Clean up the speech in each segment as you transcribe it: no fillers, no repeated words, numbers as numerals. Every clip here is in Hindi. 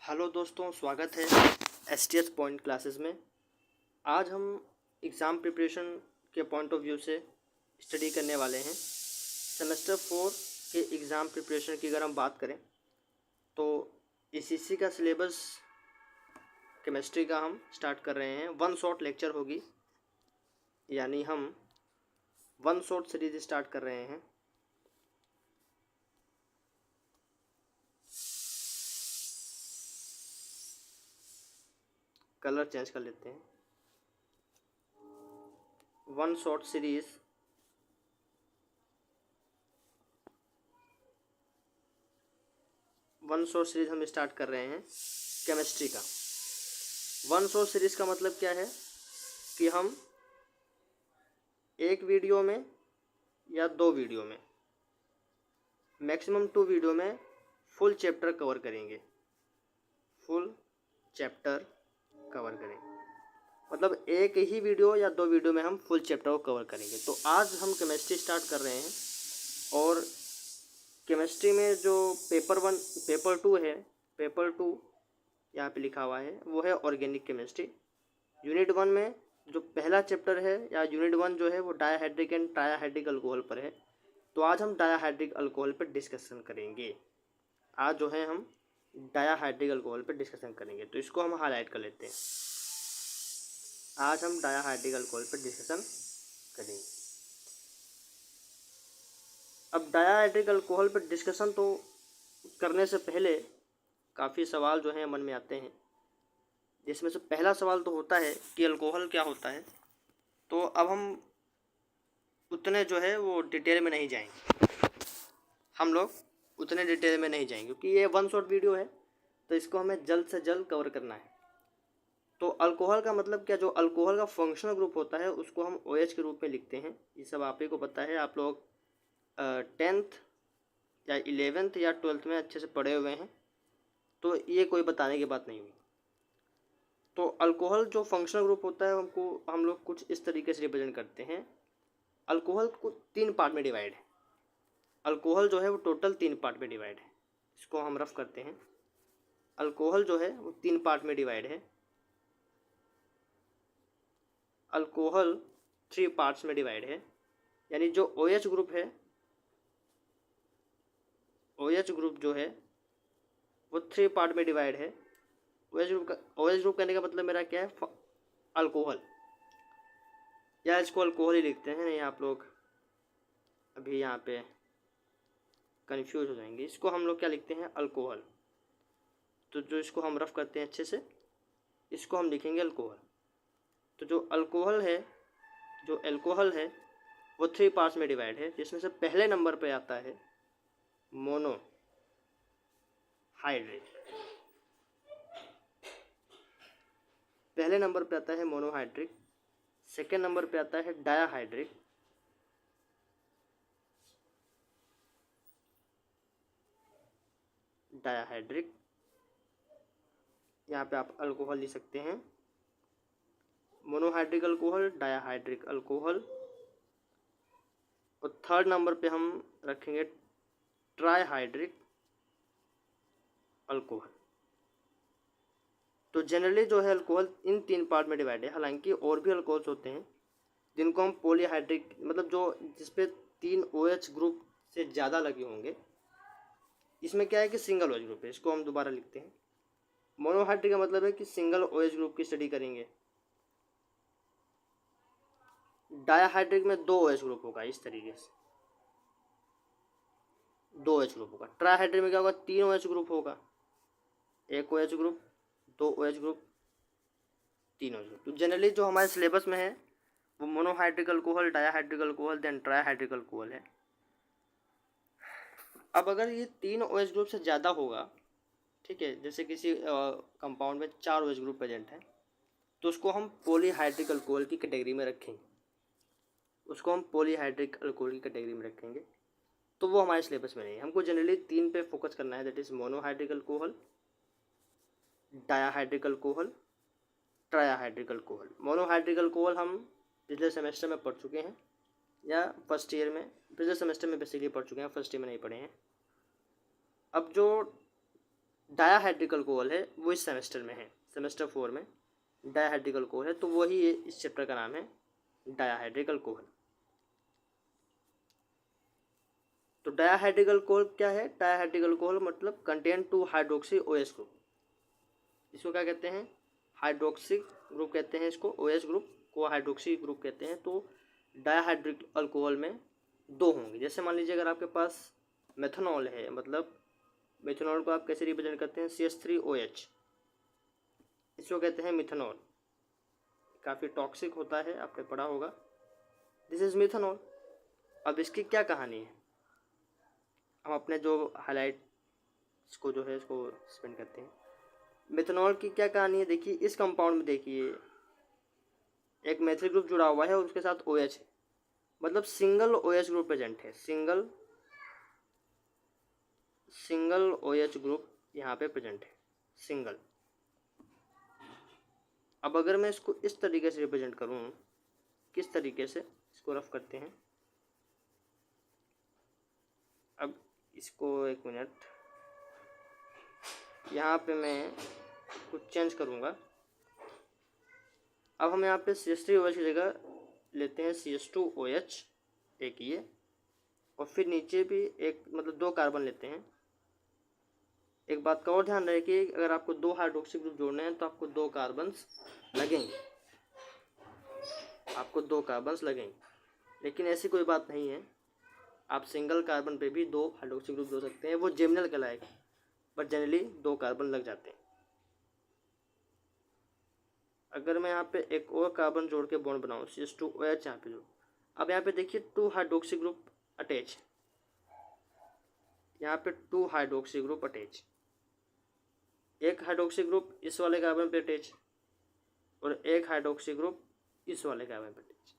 हेलो दोस्तों, स्वागत है STS पॉइंट क्लासेस में। आज हम एग्ज़ाम प्रिपरेशन के पॉइंट ऑफ व्यू से स्टडी करने वाले हैं। सेमेस्टर 4 के एग्ज़ाम प्रिपरेशन की अगर हम बात करें तो ACC का सिलेबस केमिस्ट्री का हम स्टार्ट कर रहे हैं। वन शॉट लेक्चर होगी, यानी हम वन शॉट सीरीज स्टार्ट कर रहे हैं। कलर चेंज कर लेते हैं। वन शॉट सीरीज हम स्टार्ट कर रहे हैं केमिस्ट्री का। वन शॉट सीरीज का मतलब क्या है कि हम एक वीडियो में या दो वीडियो में, मैक्सिमम 2 वीडियो में फुल चैप्टर कवर करेंगे। मतलब एक ही वीडियो या 2 वीडियो में हम फुल चैप्टर को कवर करेंगे। तो आज हम केमिस्ट्री स्टार्ट कर रहे हैं और केमिस्ट्री में जो पेपर 2 है, पेपर 2 यहाँ पे लिखा हुआ है, वो है ऑर्गेनिक केमिस्ट्री। यूनिट 1 में जो पहला चैप्टर है या यूनिट 1 जो है वो डायहाइड्रिक एंड ट्राइहाइड्रिक अल्कोहल पर है। तो आज हम डायहाइड्रिक अल्कोहल पर डिस्कशन करेंगे। तो इसको हम हाईलाइट कर लेते हैं। आज हम डायहाइड्रिक अल्कोहल पर डिस्कशन करेंगे। अब डायहाइड्रिक अल्कोहल पर डिस्कशन तो करने से पहले काफ़ी सवाल जो हैं मन में आते हैं, जिसमें से पहला सवाल तो होता है कि अल्कोहल क्या होता है। तो अब हम उतने जो है वो डिटेल में नहीं जाएंगे, क्योंकि ये वन शॉट वीडियो है, तो इसको हमें जल्द से जल्द कवर करना है। तो अल्कोहल का मतलब क्या, जो अल्कोहल का फंक्शनल ग्रुप होता है उसको हम OH के रूप में लिखते हैं। ये सब आप ही को पता है, आप लोग 10th या 11th या 12th में अच्छे से पढ़े हुए हैं, तो ये कोई बताने की बात नहीं हुई। तो अल्कोहल जो फंक्शनल ग्रुप होता है हम लोग कुछ इस तरीके से रिप्रेजेंट करते हैं। अल्कोहल को 3 पार्ट में डिवाइड है। अल्कोहल जो है वो टोटल 3 पार्ट में डिवाइड है। इसको हम रफ करते हैं। अल्कोहल जो है वो 3 पार्ट में डिवाइड है। अल्कोहल 3 पार्ट्स में डिवाइड है, यानी जो OH ग्रुप है, OH ग्रुप जो है वो 3 पार्ट में डिवाइड है। OH ग्रुप कहने का मतलब मेरा क्या है, अल्कोहल, या इसको अल्कोहल ही लिखते हैं। नहीं, आप लोग अभी यहाँ पे कंफ्यूज हो जाएंगे। इसको हम लोग क्या लिखते हैं, अल्कोहल। तो जो इसको हम रफ करते हैं अच्छे से, इसको हम लिखेंगे अल्कोहल। तो जो अल्कोहल है वो 3 पार्ट्स में डिवाइड है, जिसमें से पहले नंबर पे आता है मोनोहाइड्रिक। सेकेंड नंबर पे आता है डायाहाइड्रिक। यहाँ पे आप अल्कोहल लिख सकते हैं, मोनोहाइड्रिक अल्कोहल, डायाहाइड्रिक अल्कोहल। और थर्ड नंबर पे हम रखेंगे ट्राइहाइड्रिक अल्कोहल। तो जनरली जो है अल्कोहल इन 3 पार्ट में डिवाइड है। हालांकि और भी अल्कोहल्स होते हैं जिनको हम पॉलीहाइड्रिक, मतलब जिसपे 3 OH ग्रुप से ज़्यादा लगे होंगे। इसमें क्या है कि सिंगल OH ग्रुप है, इसको हम दोबारा लिखते हैं। मोनोहाइड्रिक का मतलब है कि सिंगल OH ग्रुप की स्टडी करेंगे। डायाहाइड्रिक में 2 OH ग्रुप होगा, इस तरीके से 2 OH ग्रुप होगा। ट्राइहाइड्रिक में क्या होगा, 3 OH ग्रुप होगा, 1 OH group, 2 OH group, 3 OH group. तो जनरली जो हमारे सिलेबस में है वो monohydric alcohol, dihydric alcohol, then trihydric alcohol है। अब अगर ये 3 OH ग्रुप से ज़्यादा होगा, ठीक है, जैसे किसी कंपाउंड में 4 OH ग्रुप प्रेजेंट है, तो उसको हम पॉलीहाइड्रिक अल्कोहल की कैटेगरी में रखेंगे। तो वो हमारे सिलेबस में नहीं है। हमको जनरली 3 पे फोकस करना है, that is monohydric alcohol, dihydric alcohol, trihydric alcohol. Monohydric alcohol हम पिछले सेमेस्टर में पढ़ चुके हैं, या पिछले सेमेस्टर में बेसिकली पढ़ चुके हैं, फर्स्ट ईयर में नहीं पढ़े हैं। अब जो डायाहाइड्रिक अल्कोहल है वो इस सेमेस्टर में है, सेमेस्टर 4 में डायाहाइड्रिक अल्कोहल है, तो वही इस चैप्टर का नाम है डायाहाइड्रिक अल्कोहल। तो डायाहाइड्रिक अल्कोहल क्या है? डायाहाइड्रिक अल्कोहल मतलब कंटेन 2 हाइड्रोक्सी OH ग्रुप। इसको क्या कहते हैं? हाइड्रोक्सी ग्रुप कहते हैं इसको, OH ग्रुप को हाइड्रोक्सी ग्रुप कहते हैं। तो डायाहाइड्रिक अल्कोहल में 2 होंगे। जैसे मान लीजिए अगर आपके पास मेथनॉल है, मतलब मेथनॉल को आप कैसे रिप्रेजेंट करते हैं? CH3OH, इसको कहते हैं मिथनॉल। काफ़ी टॉक्सिक होता है, आपने पढ़ा होगा। This is methanol. अब इसकी क्या कहानी है, हम अपने जो हाईलाइट इसको जो है इसको स्पेंड करते हैं। मिथनॉल की क्या कहानी है? देखिए इस कंपाउंड में देखिए एक मेथिल ग्रुप जुड़ा हुआ है और उसके साथ OH है, मतलब सिंगल OH ग्रुप प्रेजेंट है, सिंगल OH ग्रुप यहाँ पे प्रेजेंट है, सिंगल। अब अगर मैं इसको इस तरीके से रिप्रेजेंट करूँ, किस तरीके से, इसको रफ करते हैं। अब इसको एक मिनट, यहाँ पे मैं कुछ चेंज करूँगा। अब हम यहाँ पे CH3OH की जगह लेते हैं CH2OH, एक ये, और फिर नीचे भी एक, मतलब 2 कार्बन लेते हैं। एक बात का और ध्यान रहे कि अगर आपको 2 हाइड्रोक्सी ग्रुप जोड़ने हैं तो आपको 2 कार्बन्स लगेंगे, आपको 2 कार्बन्स लगेंगे। लेकिन ऐसी कोई बात नहीं है, आप सिंगल कार्बन पे भी 2 हाइड्रोक्सी ग्रुप जोड़ सकते हैं, वो जेमिनल कहलाएगा, बट जनरली 2 कार्बन लग जाते हैं। अगर मैं यहाँ पे एक और कार्बन जोड़ के बॉन्ड बनाऊँ, CH2OH यहाँ पे जोड़, अब यहाँ पे देखिए 2 हाइड्रोक्सी ग्रुप अटैच, यहाँ पे 2 हाइड्रोक्सी ग्रुप अटैच, एक हाइड्रोक्सी ग्रुप इस वाले कार्बन पे अटैच और एक हाइड्रोक्सी ग्रुप इस वाले कार्बन पे अटैच।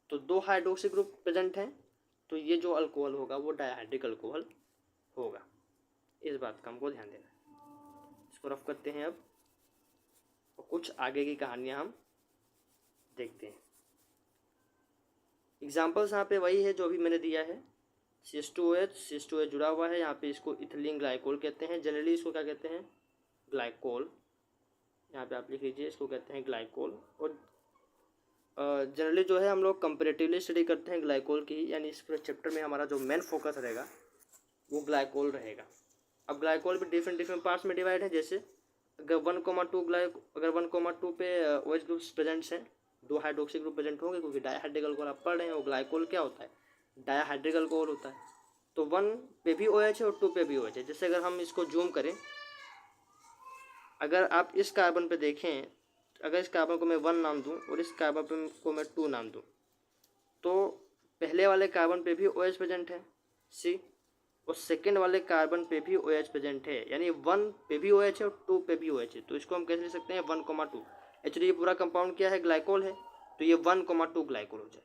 तो 2 हाइड्रोक्सी ग्रुप प्रेजेंट हैं, तो ये जो अल्कोहल होगा वो डायहाइड्रिक अल्कोहल होगा। इस बात का हमको ध्यान देना है। इसको रफ करते हैं अब, और कुछ आगे की कहानियाँ हम देखते हैं। एग्जाम्पल्स यहाँ पे वही है जो अभी मैंने दिया है। CH2OH जुड़ा हुआ है यहाँ पे, इसको इथिलीन ग्लाइकोल कहते हैं। जनरली इसको क्या कहते हैं? ग्लाइकोल। यहाँ पे आप लिख लीजिए, इसको कहते हैं ग्लाइकोल। और जनरली जो है हम लोग कंपेरेटिवली स्टडी करते हैं ग्लाइकोल की, यानी इस पूरे चैप्टर में हमारा जो मेन फोकस रहेगा वो ग्लाइकोल रहेगा। अब ग्लाइकोल भी डिफरेंट पार्ट्स में डिवाइड है। जैसे अगर 1,2 पे OH ग्रुप्स प्रेजेंट्स हैं, 2 हाइड्रोक्सी ग्रुप प्रेजेंट होंगे, क्योंकि डायहाइड्रिक अल्कोहल आप पढ़ रहे हैं, वो ग्लाइकोल क्या होता है? डायहाइड्रिक अल्कोहल होता है। तो 1 पे भी OH है और 2 पे भी OH है। जैसे अगर हम इसको जूम करें, अगर आप इस कार्बन पे देखें, अगर इस कार्बन को मैं 1 नाम दूं और इस कार्बन को मैं 2 नाम दूं, तो पहले वाले कार्बन पे भी OH प्रेजेंट है C, और सेकेंड वाले कार्बन पे भी OH प्रेजेंट है, यानी 1 पे भी OH है और 2 पे भी OH है। तो इसको हम कैसे लिख सकते हैं? 1,2। एक्चुअली ये पूरा कंपाउंड क्या है? ग्लाइकोल है, तो ये 1,2 ग्लाइकोल हो जाए।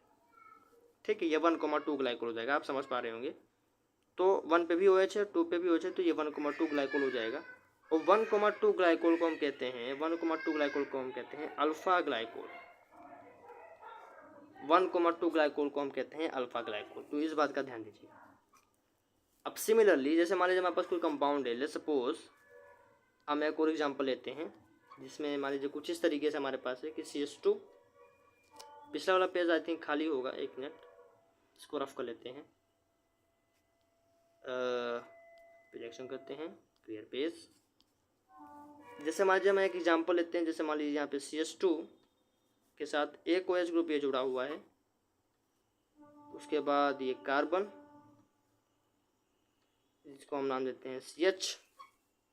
ठीक है, ये 1,2 ग्लाइकोल हो जाएगा, आप समझ पा रहे होंगे। तो 1 पे भी OH है, 2 पे भी OH है, तो ये 1,2 ग्लाइकोल हो जाएगा। और 1,2 ग्लाइकोल को हम कहते हैं, 1,2 ग्लाइकोल को हम कहते हैं अल्फा ग्लाइकोल। 1,2 ग्लाइकोल को हम कहते हैं अल्फा ग्लाइकोल। तो इस बात का ध्यान दीजिए। अब सिमिलरली, जैसे मान लीजिए हमारे पास कोई कंपाउंड है, लेट्स सपोज हम एक और एग्जांपल लेते हैं, जिसमें मान लीजिए कुछ इस तरीके से हमारे पास है कि CH2, पिछला वाला पेज आई थिंक खाली होगा, एक मिनट इसको रफ कर लेते हैं, रिएक्शन करते हैं, क्लियर पेज। जैसे मान लीजिए हम एक एग्जांपल लेते हैं, जैसे मान लीजिए यहाँ पे CH2 के साथ एक OH ग्रुप ये जुड़ा हुआ है, उसके बाद ये कार्बन, जिसको हम नाम देते हैं CH,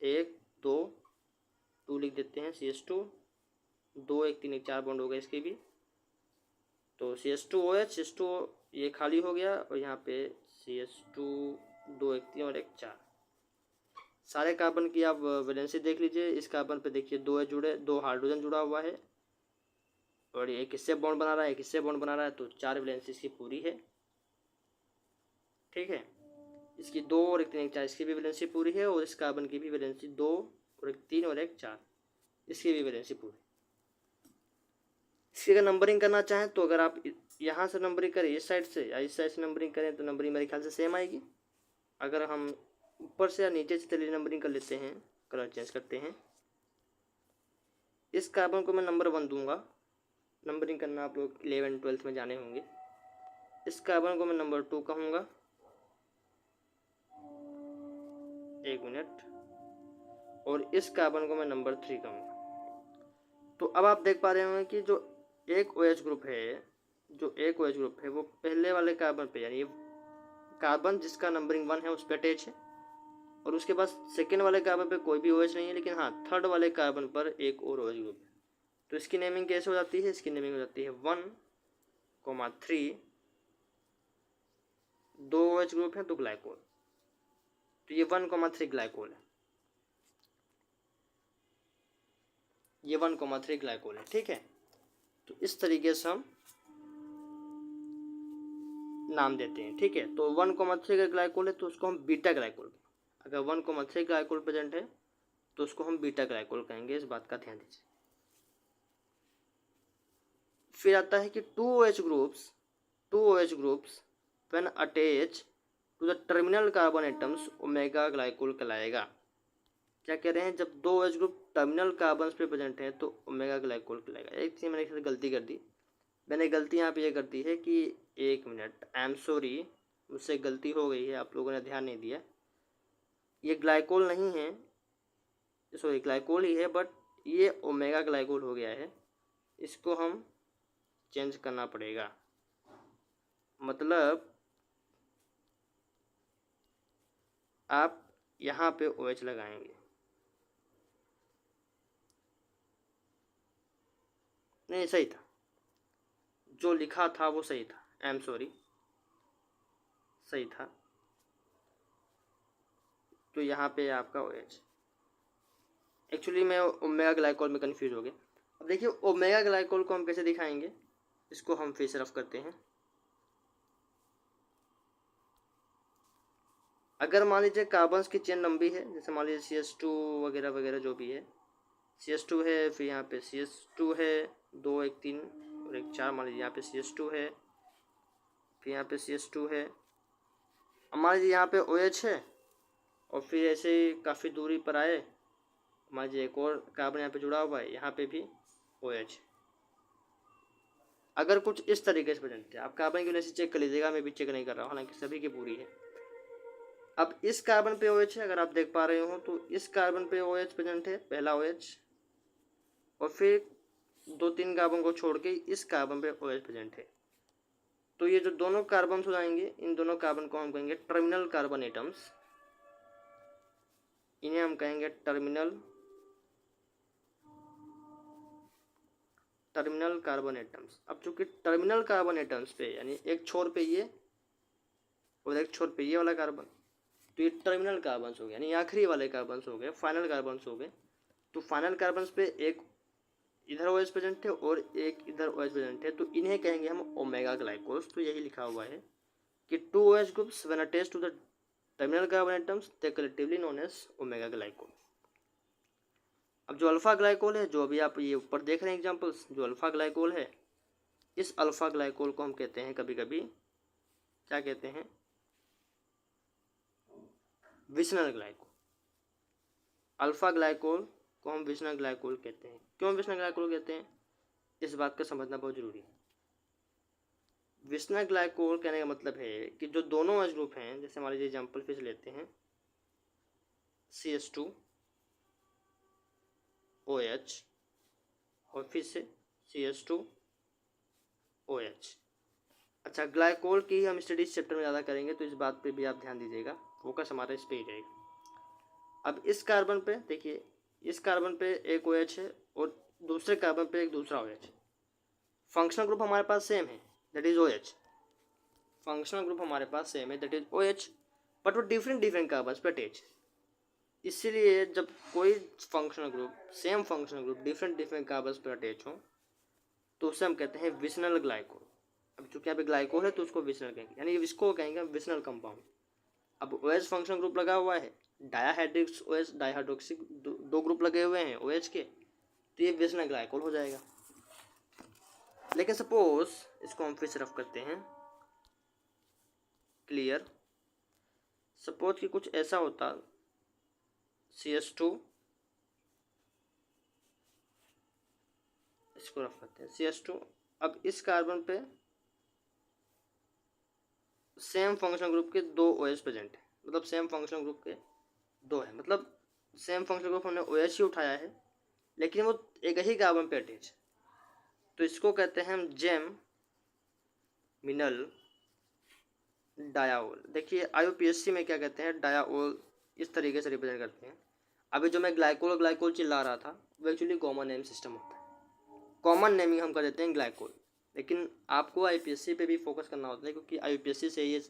1 2 लिख देते हैं, CH2 2 1 3 1 4 बॉन्ड हो गए इसके भी। तो CH2OH, CH2 ये खाली हो गया, और यहाँ पे CH2 2 1 3 और 1 4, सारे कार्बन की आप वैलेंसी देख लीजिए। इस कार्बन पे देखिए 2 जुड़े, 2 हाइड्रोजन जुड़ा हुआ है, और एक किससे बॉन्ड बना रहा है, एक किससे बॉन्ड बना रहा है, तो 4 वैलेंसी इसकी पूरी है। ठीक है, इसकी 2 और 1 3 1 4 इसकी भी वैलेंसी पूरी है, और इस कार्बन की भी वैलेंसी 2 और 1 3 और 1 4 इसकी भी वैलेंसी पूरी। इसकी अगर नंबरिंग करना चाहें तो अगर आप यहाँ से नंबरिंग करें इस साइड से या इस साइड से नंबरिंग करें तो नंबरिंग मेरे ख्याल से सेम आएगी। अगर हम ऊपर से या नीचे से चलिए नंबरिंग कर लेते हैं, कलर चेंज करते हैं। इस कार्बन को मैं नंबर 1 दूंगा, नंबरिंग करना आप लोग 11th-12th में जाने होंगे। इस कार्बन को मैं नंबर 2 कहूँगा, 1 मिनट, और इस कार्बन को मैं नंबर 3 कहूँगा। तो अब आप देख पा रहे होंगे कि जो एक OH ग्रुप है वो पहले वाले कार्बन पे, यानी कार्बन जिसका नंबरिंग 1 है उस पर अटैच है, और उसके बाद सेकेंड वाले कार्बन पे कोई भी OH नहीं है, लेकिन हाँ थर्ड वाले कार्बन पर एक और OH ग्रुप है। तो इसकी नेमिंग कैसे हो जाती है? इसकी नेमिंग हो जाती है 1,3, 2 OH ग्रुप है तो ग्लाइकोल, तो ये 1,3 ग्लाइकोल है, ये 1,3 ग्लाइकोल है। ठीक है, तो इस तरीके से हम नाम देते हैं। ठीक है, तो 1,3 का ग्लाइकोल है तो उसको हम बीटा ग्लाइकोल, अगर 1,3 ग्लाइकोल प्रेजेंट है तो उसको हम बीटा ग्लाइकोल कहेंगे, इस बात का ध्यान दीजिए। फिर आता है कि 2 OH groups when attach to the terminal carbon atoms omega glycol कहलाएगा। क्या कह रहे हैं? जब 2 OH ग्रुप टर्मिनल कार्बन पे प्रेजेंट है तो ओमेगा ग्लाइकोल कहलाएगा। एक चीज़ मैंने गलती कर दी, मैंने गलती यहाँ पे ये कर दी है कि 1 मिनट, आई एम सॉरी, मुझसे गलती हो गई है, आप लोगों ने ध्यान नहीं दिया। ये ग्लाइकोल नहीं है, सॉरी ग्लाइकोल ही है, बट ये ओमेगा ग्लाइकोल हो गया है, इसको हम चेंज करना पड़ेगा। मतलब आप यहाँ पे OH लगाएंगे, नहीं सही था, जो लिखा था वो सही था, आई एम सॉरी, सही था। तो यहाँ पे आपका OH, एक्चुअली मैं ओमेगा ग्लाइकोल में कंफ्यूज हो गया। अब देखिए ओमेगा ग्लाइकोल को हम कैसे दिखाएंगे, इसको हम फिर से रफ करते हैं। अगर मान लीजिए कार्बन्स की चेन लंबी है, जैसे मान लीजिए CH2 वगैरह वगैरह जो भी है, CH2 है, फिर यहाँ पे CH2 है, 2 1 3 और 1 4, मान लीजिए यहाँ पे CH2 है, फिर यहाँ पे CH2 है, अब मान लीजिए यहाँ पे OH है, और फिर ऐसे काफ़ी दूरी पर आए, मान लीजिए एक और कार्बन यहाँ पे जुड़ा हुआ है, यहाँ पे भी OH। अगर कुछ इस तरीके से प्रेजेंट है, आप कार्बन की वजह से चेक कर लीजिएगा, मैं भी चेक नहीं कर रहा हूँ, हालांकि सभी की पूरी है। अब इस कार्बन पे OH है, अगर आप देख पा रहे हो तो इस कार्बन पे OH प्रेजेंट है, पहला OH, और फिर 2-3 कार्बन को छोड़ के इस कार्बन पे OH प्रेजेंट है। तो ये जो दोनों कार्बन हो जाएंगे, इन दोनों कार्बन को हम कहेंगे टर्मिनल कार्बन एटम्स, इन्हें हम कहेंगे टर्मिनल कार्बन एटम्स। अब चूंकि टर्मिनल कार्बन एटम्स पे, यानी एक छोर पे ये और एक छोर पे ये वाला कार्बन, तो ये टर्मिनल कार्बन्स हो गए, यानी आखिरी वाले कार्बन्स हो गए, फाइनल कार्बन्स हो गए। तो फाइनल कार्बन्स पे एक इधर OH प्रेजेंट है और एक इधर OH प्रेजेंट है, तो इन्हें कहेंगे हम ओमेगा ग्लाइकोल्स। तो यही लिखा हुआ है कि 2 OH groups when attached to the terminal carbon atoms they collectively known as omega glycol. अब जो अल्फा ग्लाइकोल है, जो अभी आप ये ऊपर देख रहे हैं एग्जांपल्स, जो अल्फा ग्लाइकोल है, इस अल्फा ग्लाइकोल को हम कहते हैं कभी कभी, क्या कहते हैं? विशनल ग्लाइकोल। अल्फा ग्लाइकोल को हम विशनल ग्लाइकोल कहते हैं। क्यों विशनल ग्लाइकोल कहते हैं, इस बात को समझना बहुत जरूरी है। विशनल ग्लाइकोल कहने का मतलब है कि जो दोनों OH ग्रुप हैं, जैसे मान लीजिए एग्जाम्पल फिर से लेते हैं, CH2 OH और फिर से CH2 OH। अच्छा, ग्लाइकोल की हम स्टडी इस चैप्टर में ज़्यादा करेंगे, तो इस बात पे भी आप ध्यान दीजिएगा, फोकस हमारा इस पे ही रहेगा। अब इस कार्बन पे देखिए, इस कार्बन पे एक OH है और दूसरे कार्बन पे एक दूसरा OH। फंक्शनल ग्रुप हमारे पास सेम है, that is OH। Functional group हमारे पास सेम है, दैट इज OH, बट वो डिफरेंट कार्बन पे अटैच। इसीलिए जब कोई functional group, same functional group different carbon पर अटैच हो तो उसे हम कहते हैं विशनल ग्लाइकोल। अब चूंकि यहाँ पे ग्लाइकोल है तो उसको विशनल कहेंगे, यानी इसको कहेंगे विशनल कंपाउंड। अब OH फंक्शनल ग्रुप लगा हुआ है, डायाहाइड्रिक्स OH, डाइहाइड्रोक्सिक, दो ग्रुप लगे हुए हैं OH के, तो ये विशनल ग्लाइकोल हो जाएगा। लेकिन सपोज इसको हम फिर से रफ करते हैं, क्लियर। सपोज कि कुछ ऐसा होता, CH2 इसको रफ करते हैं CH2। अब इस कार्बन पे सेम फंक्शनल ग्रुप के 2 OH प्रेजेंट है, मतलब सेम फंक्शनल ग्रुप के 2 है, मतलब सेम फंक्शनल ग्रुप हमने OH ही उठाया है लेकिन वो एक ही कार्बन पे अटैच है, तो इसको कहते हैं हम जेम मिनल डायाओल। देखिए IUPAC में क्या कहते हैं, डायाओल इस तरीके से रिप्रेजेंट करते हैं। अभी जो मैं ग्लाइकोल ग्लाइकोल चिल्ला रहा था वो एक्चुअली कॉमन नेम सिस्टम होता है, कॉमन नेमिंग हम कर देते हैं ग्लाइकोल, लेकिन आपको IUPAC पे भी फोकस करना होता है क्योंकि IUPAC से ये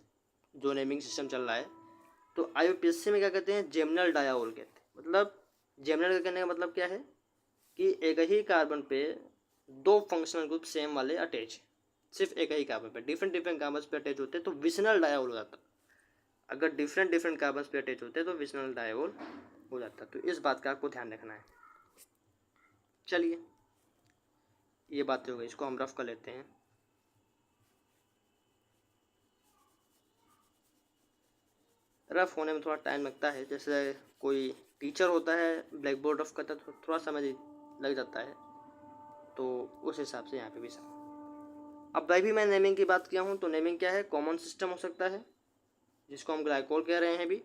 जो नेमिंग सिस्टम चल रहा है। तो IUPAC में क्या कहते हैं, जेमिनल डायाओल कहते हैं। मतलब जेमिनल कहने का मतलब क्या है कि एक ही कार्बन पे 2 फंक्शनल ग्रुप सेम वाले अटैच है, सिर्फ एक ही कार्बन पे, डिफरेंट डिफरेंट कार्बन पे अटैच होते हैं तो विसिनल डायाओल हो जाता है। अगर डिफरेंट डिफरेंट कार्बन पे अटैच होते हैं तो विसिनल डायाओल हो जाता है। तो इस बात का आपको ध्यान रखना है। चलिए ये बातें हो गई, इसको हम रफ कर लेते हैं। रफ होने में थोड़ा टाइम लगता है, जैसे कोई टीचर होता है ब्लैक बोर्ड रफ करता है तो थोड़ा समय लग जाता है, तो उस हिसाब से यहाँ पे भी सब। अब भाई भी मैं नेमिंग की बात किया हूँ तो नेमिंग क्या है, कॉमन सिस्टम हो सकता है जिसको हम ग्लाइकोल कह रहे हैं। भी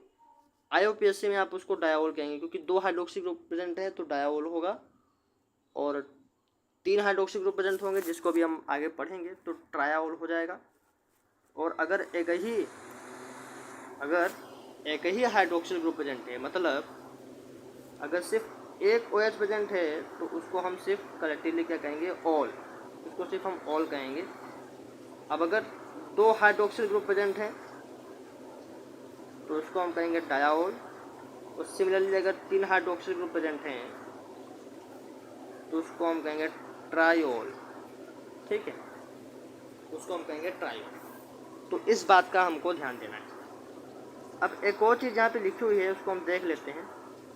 IUPAC में आप उसको डायाओल कहेंगे क्योंकि 2 हाइड्रोक्सी ग्रुप प्रेजेंट है तो डायाओल होगा, और 3 हाइड्रोक्सी ग्रुप प्रेजेंट होंगे जिसको भी हम आगे पढ़ेंगे तो ट्रायाओल हो जाएगा। और अगर एक ही हाइड्रोक्सिल ग्रुप प्रेजेंट है, मतलब अगर सिर्फ एक OH प्रेजेंट है तो उसको हम सिर्फ कलेक्टिवली क्या कहेंगे, ऑल, उसको सिर्फ हम ऑल कहेंगे। अब अगर 2 हाइड्रोक्सिल ग्रुप प्रेजेंट हैं तो उसको हम कहेंगे डायाओल, और सिमिलरली अगर 3 हाइड्रोक्सिल ग्रुप प्रेजेंट हैं तो उसको हम कहेंगे ट्रायोल। ठीक है, उसको हम कहेंगे ट्रायोल। तो इस बात का हमको ध्यान देना है। अब एक और चीज़ यहाँ पे लिखी हुई है उसको हम देख लेते हैं,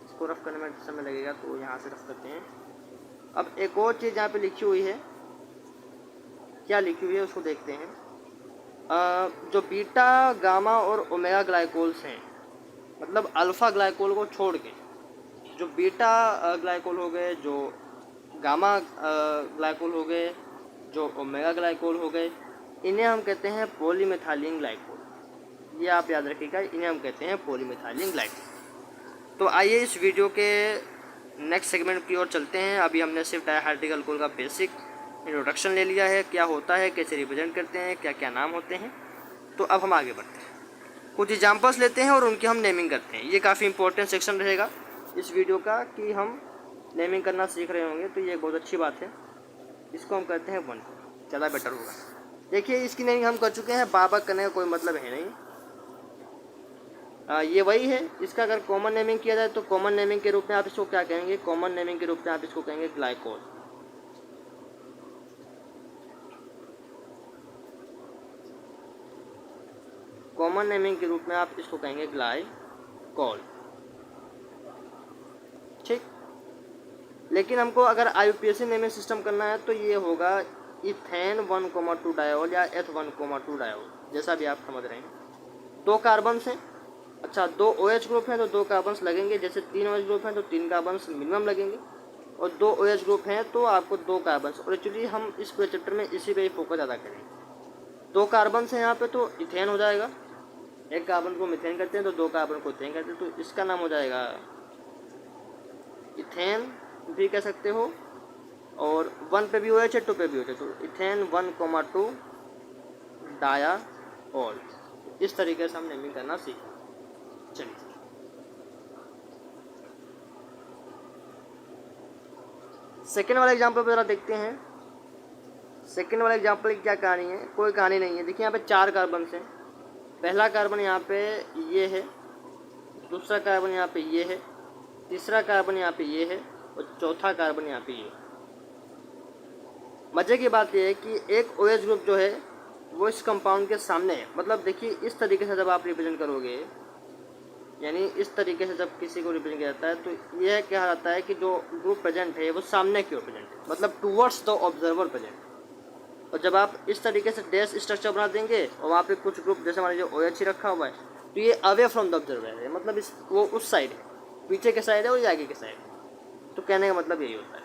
इसको रफ करने में समय लगेगा तो यहाँ से रफ करते हैं। अब एक और चीज़ यहाँ पे लिखी हुई है, क्या लिखी हुई है उसको देखते हैं। जो बीटा गामा और ओमेगा ग्लाइकोल्स हैं, मतलब अल्फ़ा ग्लाइकोल को छोड़ के जो बीटा ग्लाइकोल हो गए, जो गामा ग्लाइकोल हो गए, जो ओमेगा ग्लाइकोल हो गए, इन्हें हम कहते हैं पॉलीमेथाइलिन ग्लाइकोल। ये आप याद रखिएगा, इन्हें हम कहते हैं पॉलीमेथाइलिन ग्लाइकोल। तो आइए इस वीडियो के नेक्स्ट सेगमेंट की ओर चलते हैं। अभी हमने सिर्फ डायहाइड्रिक अल्कोहल का बेसिक इंट्रोडक्शन ले लिया है, क्या होता है, कैसे रिप्रेजेंट करते हैं, क्या क्या नाम होते हैं। तो अब हम आगे बढ़ते हैं, कुछ एग्जांपल्स लेते हैं और उनकी हम नेमिंग करते हैं। ये काफ़ी इंपॉर्टेंट सेक्शन रहेगा इस वीडियो का कि हम नेमिंग करना सीख रहे होंगे, तो ये बहुत अच्छी बात है। इसको हम करते हैं 1, ज़्यादा बेटर होगा। देखिए इसकी नेमिंग हम कर चुके हैं, बार बार करने का कोई मतलब है नहीं। ये वही है। इसका अगर कॉमन नेमिंग किया जाए तो कॉमन नेमिंग के रूप में आप इसको क्या कहेंगे, कॉमन नेमिंग के रूप में आप इसको कहेंगे ग्लाइकोल। कॉमन नेमिंग के रूप में आप इसको कहेंगे ग्लाइकोल। ठीक, लेकिन हमको अगर IUPAC नेमिंग सिस्टम करना है तो ये होगा इथेन 1,2 डायोल या H1,2 डायोल, जैसा भी आप समझ रहे हैं। 2 कार्बन्स हैं, अच्छा 2 OH ग्रुप हैं तो 2 कार्बन्स लगेंगे, जैसे 3 OH ग्रुप हैं तो 3 कार्बन्स मिनिमम लगेंगे, और 2 OH ग्रुप हैं तो आपको 2 कार्बन्स। और एक्चुअली हम इस पूरे चैप्टर में इसी पे ही फोकस ज़्यादा करेंगे। 2 कार्बन्स हैं यहाँ पे तो इथेन हो जाएगा, एक कार्बन को मिथेन करते हैं तो 2 कार्बन को इथेन करते हैं, तो इसका नाम हो जाएगा इथेन भी कह सकते हो, और 1 पे भी OH है 2 पे भी OH है तो इथेन 1,2 डायाओल। इस तरीके से हम नेमिंग करना सीखें। चलिए सेकेंड वाला एग्जाम्पल पर जरा देखते हैं। सेकेंड वाला एग्जाम्पल की क्या कहानी है, कोई कहानी नहीं है। देखिए यहाँ पे 4 कार्बन हैं, पहला कार्बन यहाँ पे ये है, दूसरा कार्बन यहाँ पे ये है, तीसरा कार्बन यहाँ पे ये है, और चौथा कार्बन यहाँ पे ये है। मज़े की बात यह है कि एक OH ग्रुप जो है वो इस कंपाउंड के सामने है। मतलब देखिए इस तरीके से जब आप रिप्रेजेंट करोगे, यानी इस तरीके से जब किसी को रिप्रेजेंट किया जाता है तो यह कहा जाता है कि जो ग्रुप प्रेजेंट है वो सामने की ओर प्रेजेंट है, मतलब टूवर्ड्स द ऑब्जर्वर प्रेजेंट। और जब आप इस तरीके से डैश स्ट्रक्चर बना देंगे और वहाँ पे कुछ ग्रुप जैसे हमारे जो OH ही रखा हुआ है तो ये अवे फ्रॉम द ऑब्जर्वर है, मतलब वो उस साइड है, पीछे के साइड है और ये आगे के साइड है। तो कहने का मतलब यही होता है।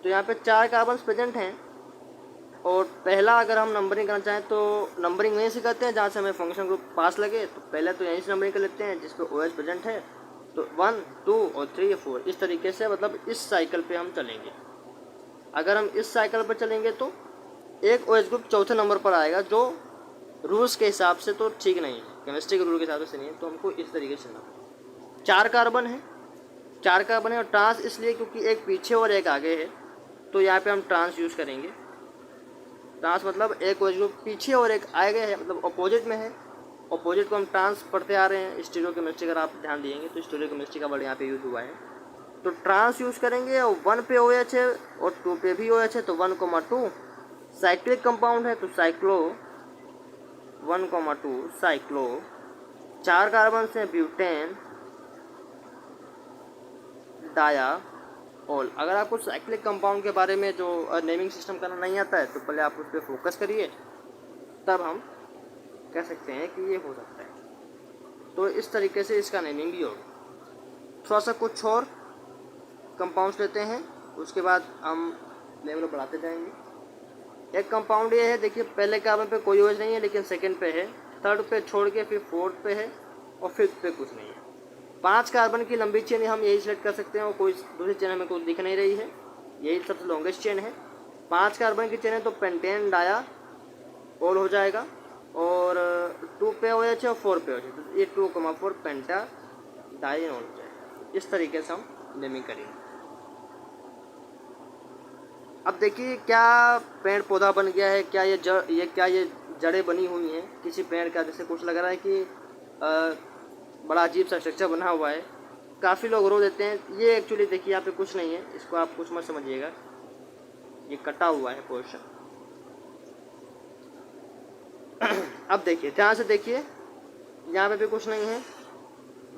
तो यहाँ पे 4 कार्बन प्रेजेंट हैं और पहला अगर हम नंबरिंग करना चाहें तो नंबरिंग वहीं से करते हैं जहाँ से हमें फंक्शन ग्रुप पास लगे। तो पहले तो यहीं से नंबरिंग कर लेते हैं जिस पे OH प्रेजेंट है, तो 1 2 और 3 4 इस तरीके से, मतलब इस साइकिल पे हम चलेंगे। अगर हम इस साइकिल पर चलेंगे तो एक OH ग्रुप चौथे नंबर पर आएगा, जो रूल्स के हिसाब से तो ठीक नहीं है, केमिस्ट्री के रूल के हिसाब से नहीं है। तो हमको इस तरीके से चलना। 4 कार्बन है, 4 कार्बन है और ट्रांस इसलिए क्योंकि एक पीछे और एक आगे है, तो यहाँ पे हम ट्रांस यूज़ करेंगे। ट्रांस मतलब एक OH ग्रुप पीछे और एक आगे है, मतलब अपोजिट में है। अपोजिट को हम ट्रांस पढ़ते आ रहे हैं स्टीरियोकेमिस्ट्री, अगर आप ध्यान दिएंगे तो स्टीरियोकेमिस्ट्री का वर्ड यहाँ पे यूज़ हुआ है। तो ट्रांस यूज़ करेंगे और 1 पे OH है और 2 पे भी OH है, तो 1,2 साइक्लिक कंपाउंड है, तो साइक्लो 1,2 साइक्लो। 4 कार्बन से ब्यूटेन डाया ऑल। अगर आपको साइक्लिक कंपाउंड के बारे में जो नेमिंग सिस्टम करना नहीं आता है तो पहले आप उस पर फोकस करिए, तब हम कह सकते हैं कि ये हो सकता है। तो इस तरीके से इसका नेमिंग भी होगा। थोड़ा सा कुछ और कंपाउंड्स लेते हैं, उसके बाद हम लेवल बढ़ाते जाएंगे। एक कंपाउंड ये है, देखिए पहले कार्बन पे कोई OH नहीं है लेकिन सेकंड पे है, थर्ड पे छोड़ के फिर फोर्थ पे है और फिफ्थ पे कुछ नहीं है। 5 कार्बन की लंबी चेन हम यही सिलेक्ट कर सकते हैं और कोई दूसरी चेन हमें कुछ दिख नहीं रही है, यही सबसे लॉन्गेस्ट चेन है। 5 कार्बन की चेन है तो पेंटेन डाया ऑल हो जाएगा और 2 पे OH है और 4 पे OH है, तो ये 2,4 पेंटा डाई ऑल हो जाएगा। इस तरीके से हम नेमिंग करेंगे। अब देखिए क्या पेड़ पौधा बन गया है, क्या ये जड़ें बनी हुई हैं किसी पेड़ का, जैसे कुछ लग रहा है कि बड़ा अजीब सा स्ट्रक्चर बना हुआ है। काफ़ी लोग रो देते हैं, ये एक्चुअली देखिए यहाँ पे कुछ नहीं है, इसको आप कुछ मत समझिएगा, ये कटा हुआ है पोर्शन। अब देखिए ध्यान से देखिए, यहाँ पे भी कुछ नहीं है,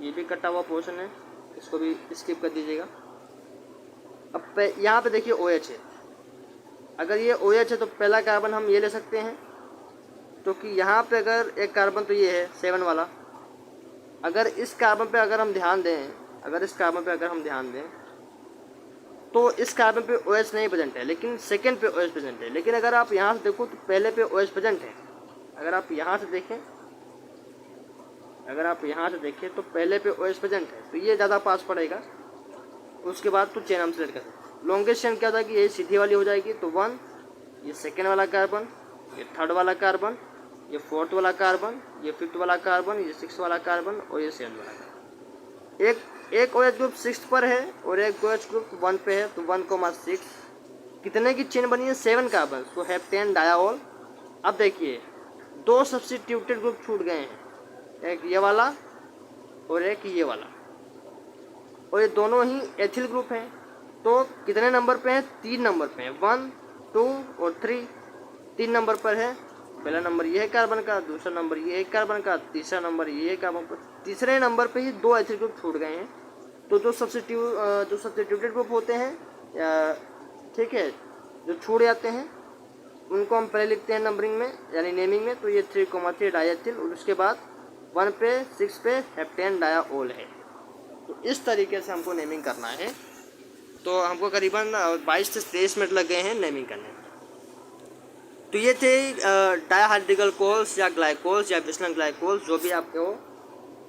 ये भी कटा हुआ पोर्शन है, इसको भी स्किप कर दीजिएगा। अब यहाँ पे देखिए OH है, अगर ये OH है तो पहला कार्बन हम ये ले सकते हैं, क्योंकि यहाँ पे अगर एक कार्बन तो ये है 7 वाला, अगर इस कार्बन पे अगर हम ध्यान दें, तो इस कार्बन पे OH नहीं प्रेजेंट है लेकिन सेकंड पे OH प्रेजेंट है। लेकिन अगर आप यहाँ से देखो तो पहले पे OH प्रेजेंट है। अगर आप यहाँ से देखें तो पहले पे OH प्रेजेंट है, तो ये ज़्यादा पास पड़ेगा। उसके बाद तो चेन हम सेलेक्ट कर सकते हैं। लॉन्गेस्ट चेन क्या होता है कि ये सीधी वाली हो जाएगी, तो 1 ये सेकेंड वाला कार्बन, ये थर्ड वाला कार्बन, ये फोर्थ वाला कार्बन, ये फिफ्थ वाला कार्बन, ये सिक्स्थ वाला कार्बन और ये सेवन्थ वाला कार्बन। एक OH ग्रुप 6 पर है और एक OH ग्रुप 1 पे है, तो 1,6 कितने की चेन बनी है 7 कार्बन, तो हेप्टेन डायाओल। अब देखिए 2 सब्स्टिट्यूटेड ग्रुप छूट गए हैं, एक ये वाला और एक ये वाला, और ये दोनों ही एथिल ग्रुप हैं। तो कितने नंबर पे हैं, 3 नंबर पे हैं, 1 2 और 3, 3 नंबर पर है। पहला नंबर ये है कार्बन का, दूसरा नंबर ये है कार्बन का, तीसरा नंबर ये है कार्बन का। तीसरे नंबर पे ही 2 एथिल ग्रुप छूट गए हैं। तो जो सब्स्टिट्यूटेड ग्रुप होते हैं, ठीक है, जो छूट जाते हैं उनको हम पहले लिखते हैं नंबरिंग में यानी नेमिंग में, तो ये 3,3 डायथिल और उसके बाद 1 पे 6 पे हेप्टेन डायाओल है। तो इस तरीके से हमको नेमिंग करना है। तो हमको करीबन 22 से 23 मिनट लग गए हैं नेमिंग करने में। तो ये थे डायहाइड्रिकल कोल्स या ग्लाइकोल्स या विशनल ग्लाइकोल्स, जो भी आपके हो।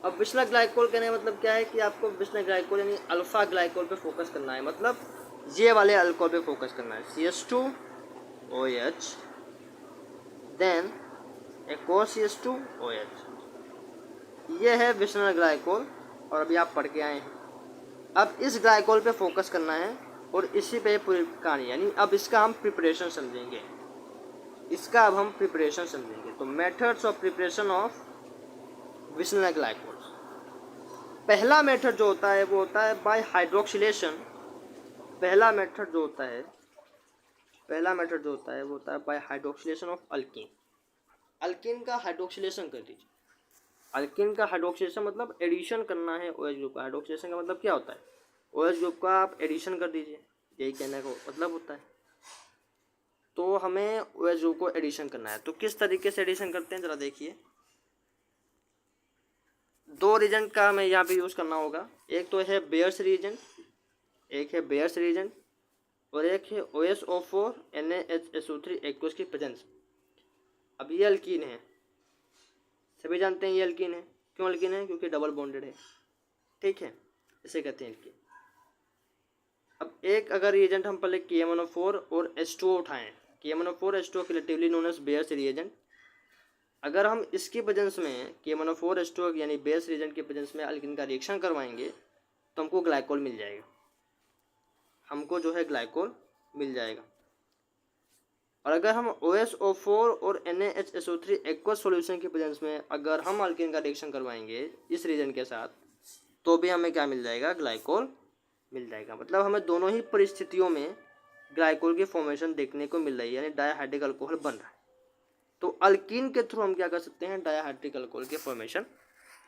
अब विशनल ग्लाइकोल कहने का मतलब क्या है कि आपको विशनल ग्लाइकोल यानी अल्फा ग्लाइकोल पे फोकस करना है, मतलब ये वाले अल्कोहल पे फोकस करना है। CH2OH, देन एक और CH2OH, ये है विशनल ग्लाइकोल और अभी आप पढ़ के आए हैं। अब इस ग्लाइकोल पे फोकस करना है और इसी पे पूरी कहानी, यानी अब इसका हम प्रिपरेशन समझेंगे। तो methods of preparation of vicinal glycols. पहला मेथड जो होता है वो होता है बाय हाइड्रोक्सिलेशन। पहला मेथड जो होता है वो होता है by hydroxylation of alkene. Alkene का हाइड्रोक्सिलेशन कर दीजिए। अल्कीन का हाइड्रोक्सिलेशन मतलब एडिशन करना है OH ग्रुप का। हाइड्रोक्सिलेशन का मतलब क्या होता है, OH ग्रुप का आप एडिशन कर दीजिए, यही कहने का मतलब होता है। तो हमें OH ग्रुप को एडिशन करना है, तो किस तरीके से एडिशन करते हैं ज़रा देखिए। 2 रीजेंट का हमें यहाँ पे यूज़ करना होगा, एक तो है बेयर्स रीजेंट, एक है बेयर्स रीजेंट। और एक है OSO4 NaHSO3 एक्वस की प्रेजेंस। अब ये अल्कीन है, सभी जानते हैं ये अल्कीन है। क्यों अल्कीन है? क्योंकि डबल बॉन्डेड है, ठीक है, इसे कहते हैं अल्कीन। अब एक अगर रिएजेंट हम पहले KMnO4 और H2O उठाएं, KMnO4 H2O collectively known as Baeyer's reagent, अगर हम इसकी प्रेजेंस में KMnO4 H2O यानी बेयर्स रिएजेंट की प्रेजेंस में अल्कीन का रिएक्शन करवाएंगे तो हमको ग्लाइकोल मिल जाएगा, हमको जो है ग्लाइकोल मिल जाएगा। और अगर हम OSO4 और NaHSO3 एक्वस सॉल्यूशन की प्रेजेंस में अगर हम अल्कीन का रिएक्शन करवाएंगे इस रीजन के साथ तो भी हमें क्या मिल जाएगा? ग्लाइकोल मिल जाएगा। मतलब हमें दोनों ही परिस्थितियों में ग्लाइकोल की फॉर्मेशन देखने को मिल रही है, यानी डायहाइड्रिक अल्कोहल बन रहा है। तो अल्कीन के थ्रू हम क्या कर सकते हैं? डायहाइड्रिक अल्कोहल की फॉर्मेशन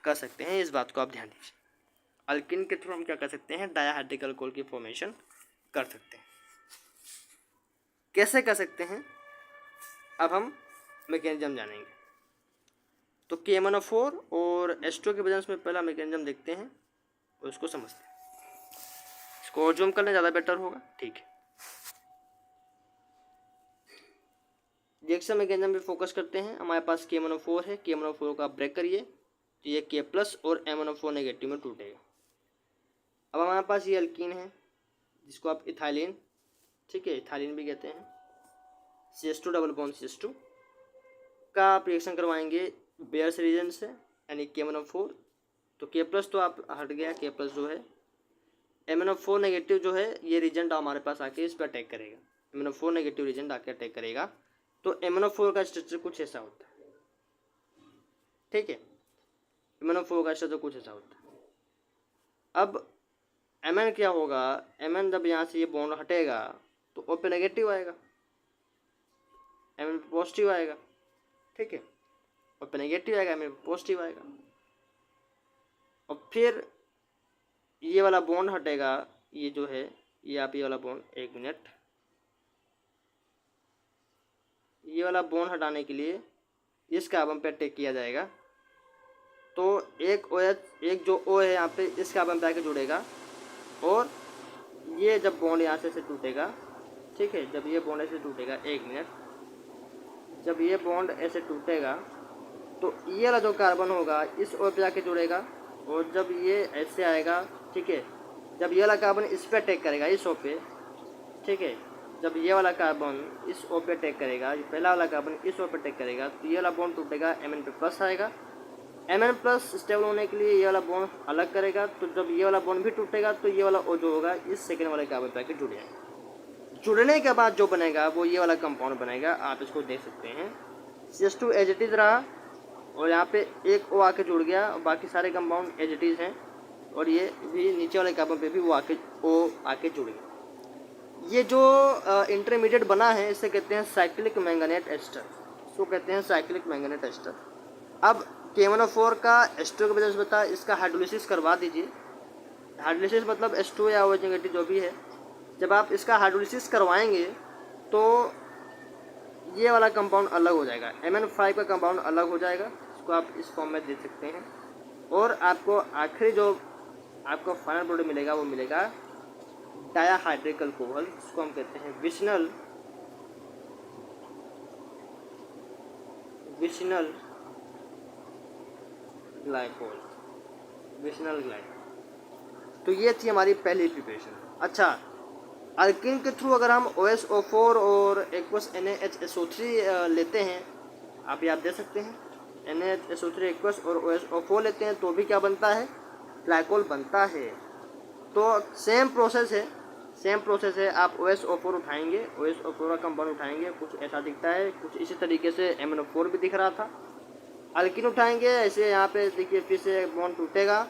कर सकते हैं। इस बात को आप ध्यान दीजिए, अल्कीन के थ्रू हम क्या कर सकते हैं? डायहाइड्रिक अल्कोहल की फॉर्मेशन कर सकते हैं। कैसे कर सकते हैं अब हम मैकेनिज्म जानेंगे। तो KMnO4 और H2O के प्रेजेंस में पहला मैकेनिज्म देखते हैं और उसको समझते हैं। इसको और जूम करना ज़्यादा बेटर होगा, ठीक है। रिएक्शन मैकेनिज्म पे फोकस करते हैं। हमारे पास KMnO4 है, KMnO4 का ब्रेक करिए तो ये K+ और MnO4 नेगेटिव में टूटेगा। अब हमारे पास ये अल्कीन है जिसको आप इथाइलिन, ठीक है, इथाइलिन भी कहते हैं, CH2 डबल बॉन्ड CH2 का आप रिएक्शन करवाएंगे बेयर्स रीजन से यानी KMnO4, तो K+ तो आप हट गया, K+ जो है MnO4 नेगेटिव जो है ये रीजेंट हमारे पास आके इस पर अटैक करेगा, MnO4 नेगेटिव रीजेंट आके अटैक करेगा। तो MnO4 का स्ट्रक्चर कुछ ऐसा होता है, ठीक है, MnO4 का स्ट्रक्चर कुछ ऐसा होता है। अब Mn क्या होगा? Mn जब यहाँ से ये बॉन्ड हटेगा तो O पे नेगेटिव आएगा, Mn पे पॉजिटिव आएगा, ठीक है, O पे नेगेटिव आएगा, Mn पे पॉजिटिव आएगा। और फिर ये वाला बॉन्ड हटेगा, ये जो है ये आप ये वाला बॉन्ड, एक मिनट, ये वाला बॉन्ड हटाने के लिए इस कार्बन पे अटैक किया जाएगा। तो एक OH, एक जो O है यहाँ पे इस कार्बन पे आके जुड़ेगा और ये जब बॉन्ड यहाँ से टूटेगा, ठीक है, जब ये बॉन्ड ऐसे टूटेगा, एक मिनट, जब ये बॉन्ड ऐसे टूटेगा तो ये वाला जो कार्बन होगा इस O पे आके जुड़ेगा और जब ये ऐसे आएगा, ठीक है, जब ये वाला कार्बन इस पे अटैक करेगा, इस O पे, ठीक है, जब ये वाला कार्बन इस O पे अटैक करेगा, ये पहला वाला कार्बन इस O पे अटैक करेगा तो ये वाला बॉन्ड टूटेगा, Mn पे प्लस आएगा। Mn+ स्टेबल होने के लिए ये वाला बॉन्ड अलग करेगा, तो जब ये वाला बॉन्ड भी टूटेगा तो ये वाला O जो होगा इस सेकेंड वाले कार्बन पे आके जुड़ जाएगा। जुड़ने के बाद जो बनेगा वो ये वाला कंपाउंड बनेगा, आप इसको देख सकते हैं। CH2 एज इट इज़ रहा और यहाँ पे एक O आके जुड़ गया और बाकी सारे कंपाउंड एज इट इज़ हैं और ये भी नीचे वाले कार्बन पे भी वो O आके जुड़ गया। ये जो इंटरमीडिएट बना है इसे कहते हैं साइक्लिक मैंगनेट एस्टर, इसको कहते हैं साइक्लिक मैंगनेट एस्टर। अब KMnO4 का H2O के वजह से बता, इसका हाइड्रोलिसिस करवा दीजिए। हाइड्रोलिसिस मतलब H2O या OH नेगेटिव जो भी है, जब आप इसका हाइड्रोलिसिस करवाएंगे तो ये वाला कंपाउंड अलग हो जाएगा, Mn5 का कंपाउंड अलग हो जाएगा, इसको आप इस फॉर्म में देख सकते हैं। और आपको आखिरी जो आपको फाइनल प्रोडक्ट मिलेगा वो मिलेगा डायहाइड्रिक अल्कोहल, जिसको हम कहते हैं विशनल ग्लाइकोल, विशनल ग्लाइकोल। तो ये थी हमारी पहली प्रिपरेशन। अच्छा, अल्कीन के थ्रू अगर हम OSO4 और एक्वस NaHSO3 लेते हैं, आप याद दे सकते हैं, NaHSO3 एक्वस और OSO4 लेते हैं तो भी क्या बनता है? ग्लाइकोल बनता है। तो सेम प्रोसेस है, आप OSO4 उठाएंगे, OSO4 का कंपाउंड उठाएंगे, कुछ ऐसा दिखता है, कुछ इसी तरीके से MnO4 भी दिख रहा था। अल्कीन उठाएंगे, ऐसे यहाँ पे देखिए फिर से बॉन्ड टूटेगा,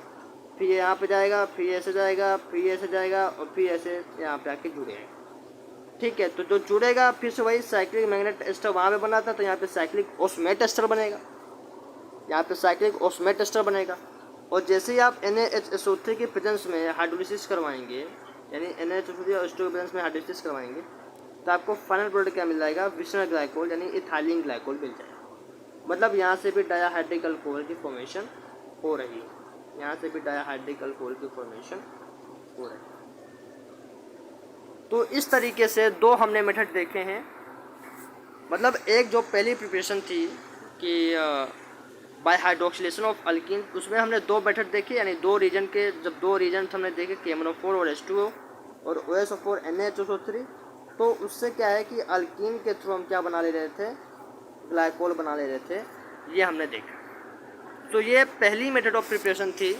फिर ये यहाँ पे जाएगा, फिर ऐसे जाएगा, फिर ऐसे जाएगा और फिर ऐसे यहाँ पे आके जुड़ेगा, ठीक है। तो जो जुड़ेगा फिर से वही साइक्लिक मैग्नेट एस्टर वहाँ पे बना था, तो यहाँ पे साइक्लिक ऑस्मेट एस्टर बनेगा, यहाँ पे साइक्लिक ऑस्मेट एस्टर बनेगा। और जैसे ही आप NaHSO3 के प्रेजेंस में हाइड्रोलिसिस करवाएंगे, यानी NaHSO3 और H2O के प्रेजेंस में हाइड्रोलिसिस करवाएंगे तो आपको फाइनल प्रोडक्ट क्या मिल जाएगा? विशनल ग्लाइकोल यानी इथाइलिन ग्लाइकोल मिल जाएगा। मतलब यहाँ से भी डायहाइड्रिक अल्कोहल की फॉर्मेशन हो रही है, यहाँ से भी डायहाइड्रिक अल्कोहल की फॉर्मेशन हो रही है। तो इस तरीके से दो हमने मेथड देखे हैं। मतलब एक जो पहली प्रिपरेशन थी कि बाय हाइड्रोक्सिलेशन ऑफ अल्कीन, उसमें हमने दो मेथड देखे, यानी दो रीजन के, जब दो रीजन हमने देखे KMnO4 और H2O और OSO4 NaHSO3, तो उससे क्या है कि अल्कीन के थ्रू हम क्या बना ले रहे थे, ग्लाइकोल बना ले रहे थे, ये हमने देखा। तो ये पहली मेथड ऑफ प्रिपरेशन थी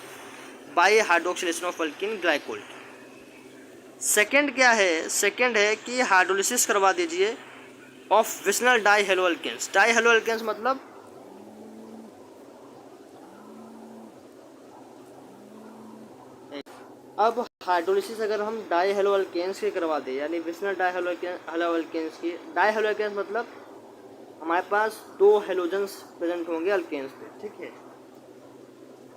by hydroxylation of alkene glycol की। सेकेंड क्या है, सेकेंड है कि हाइड्रोलिसिस करवा दीजिए of vicinal di halo alkanes. Di halo alkanes मतलब अब हाइड्रोलिसिस अगर हम डाई हेलो अल्केन्स की करवा दें, यानी विशनल डाई हेलो अल्केन्स की। डाई हेलो अल्केन्स मतलब हमारे पास दो हेलोजन्स प्रेजेंट होंगे अल्केन्स पे, ठीक है।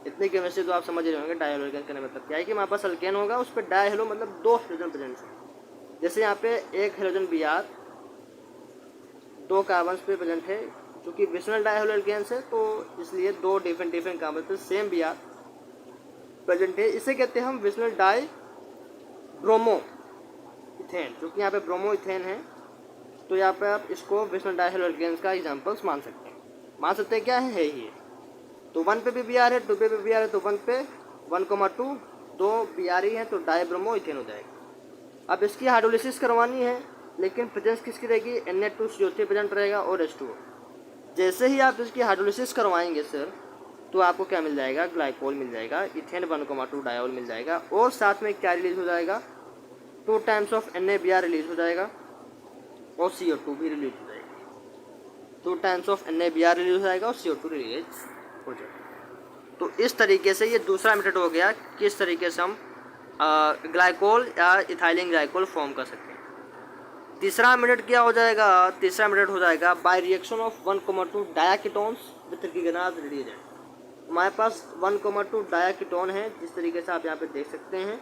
इतनी केमिस्ट्री तो आप समझ रहे होंगे। डाई हेलो अल्केन्स का मतलब क्या है कि हमारे पास अल्केन होगा, उस पर डाई हेलो मतलब दो हेलोजन प्रेजेंट है। जैसे यहाँ पे एक हेलोजन Br दो कार्बन पे प्रेजेंट है, चूँकि विशनल डाई हेलो अल्केन्स है तो इसलिए दो डिफरेंट कार्बन पे सेम Br प्रेजेंट है। इसे कहते हैं हम विशनल डाई ब्रोमो इथेन, जो कि यहाँ पे ब्रोमो इथेन है। तो यहाँ पे आप इसको विशनल डाई हेलो अल्केन्स का एग्जांपल्स मान सकते हैं। मान सकते हैं क्या है ही। तो 1 पे भी Br है, 2 पे भी Br है, तो 1 पे 1,2 दो Br ही है, तो डाई ब्रोमो इथेन हो जाएगा। अब इसकी हाइड्रोलिसिस करवानी है, लेकिन प्रेजेंस किसकी रहेगी, Na2CO3 प्रेजेंट रहेगा और H2O। जैसे ही आप इसकी हाइड्रोलिसिस करवाएंगे सर, तो आपको क्या मिल जाएगा, ग्लाइकोल मिल जाएगा, इथेन 1,2 डायोल मिल जाएगा, और साथ में क्या रिलीज हो जाएगा, 2 टाइम्स ऑफ NaBr रिलीज हो जाएगा और CO2 भी रिलीज हो जाएगी। 2 टाइम्स ऑफ NaBr रिलीज हो जाएगा और CO2 रिलीज हो जाएगा। तो इस तरीके से ये दूसरा मेथड हो गया, किस तरीके से हम ग्लाइकोल या इथाइलिन ग्लाइकोल फॉर्म कर सकते हैं। तीसरा मेथड क्या हो जाएगा, तीसरा मेथड हो जाएगा by reaction of 1,2 diketones with गिगनाज रिएजेंट। हमारे पास 1,2 डायाकीटोन है, जिस तरीके से आप यहाँ पे देख सकते हैं,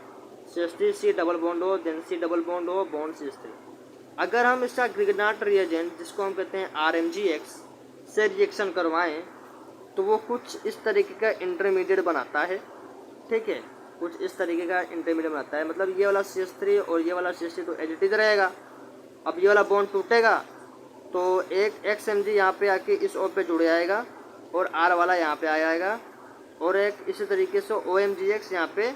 CH3 डबल बॉन्ड हो, देन C डबल बॉन्ड हो, बॉन्ड CH3। अगर हम इसका ग्रिगनाट रिएजेंट, जिसको हम कहते हैं RMgX से रिएक्शन करवाएं, तो वो कुछ इस तरीके का इंटरमीडिएट बनाता है, ठीक है। कुछ इस तरीके का इंटरमीडिएट बनाता है, मतलब ये वाला CH3 और ये वाला CH3 तो एडिटिव रहेगा। अब ये वाला बॉन्ड टूटेगा तो एक XMg यहाँ पे आके इस O पे जुड़ जाएगा और R वाला यहाँ पे आ जाएगा, और एक इसी तरीके से OMgX यहाँ पे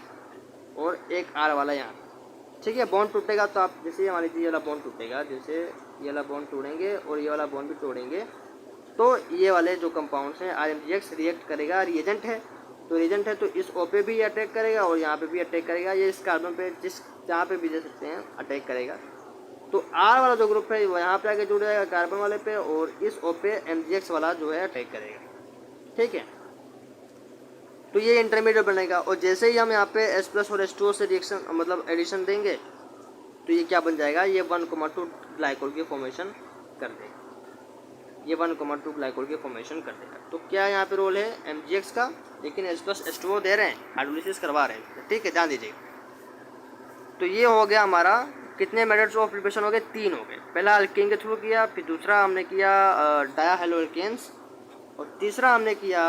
और एक R वाला यहाँ, ठीक है। बॉन्ड टूटेगा तो आप जैसे मान लीजिए ये वाला बॉन्ड टूटेगा, जैसे ये वाला बॉन्ड तोड़ेंगे और ये वाला बॉन्ड भी तोड़ेंगे, तो ये वाले जो कंपाउंड्स हैं RMgX रिएक्ट करेगा, रिएजेंट है तो रिएजेंट है, तो इस O पे भी अटैक करेगा और यहाँ पे भी अटैक करेगा, ये इस कार्बन पे जिस जहाँ पे भी दे सकते हैं अटैक करेगा। तो R वाला जो ग्रुप है वो यहाँ पे आके जुड़ जाएगा कार्बन वाले पे, और इस O पे MgX वाला जो है अटैक करेगा, ठीक है। तो ये इंटरमीडिएट बनेगा, और जैसे ही हम यहाँ पे H+ और H2O से रिएक्शन मतलब एडिशन देंगे, तो ये क्या बन जाएगा, ये 1,2 ग्लाइकोल की फॉर्मेशन कर देगा, ये 1,2 ग्लाइकोल की फॉर्मेशन कर देगा। तो क्या यहाँ पे रोल है MgX का, लेकिन H+ H2O दे रहे हैं, हाइड्रोलिसिस करवा रहे हैं, ठीक है, ध्यान दीजिएगा। तो ये हो गया हमारा, कितने मेथड्स ऑफ प्रिपरेशन हो गए, 3 हो गए। पहला अल्केन के थ्रू किया, फिर दूसरा हमने किया डाया हेलो अल्केन्स, और तीसरा हमने किया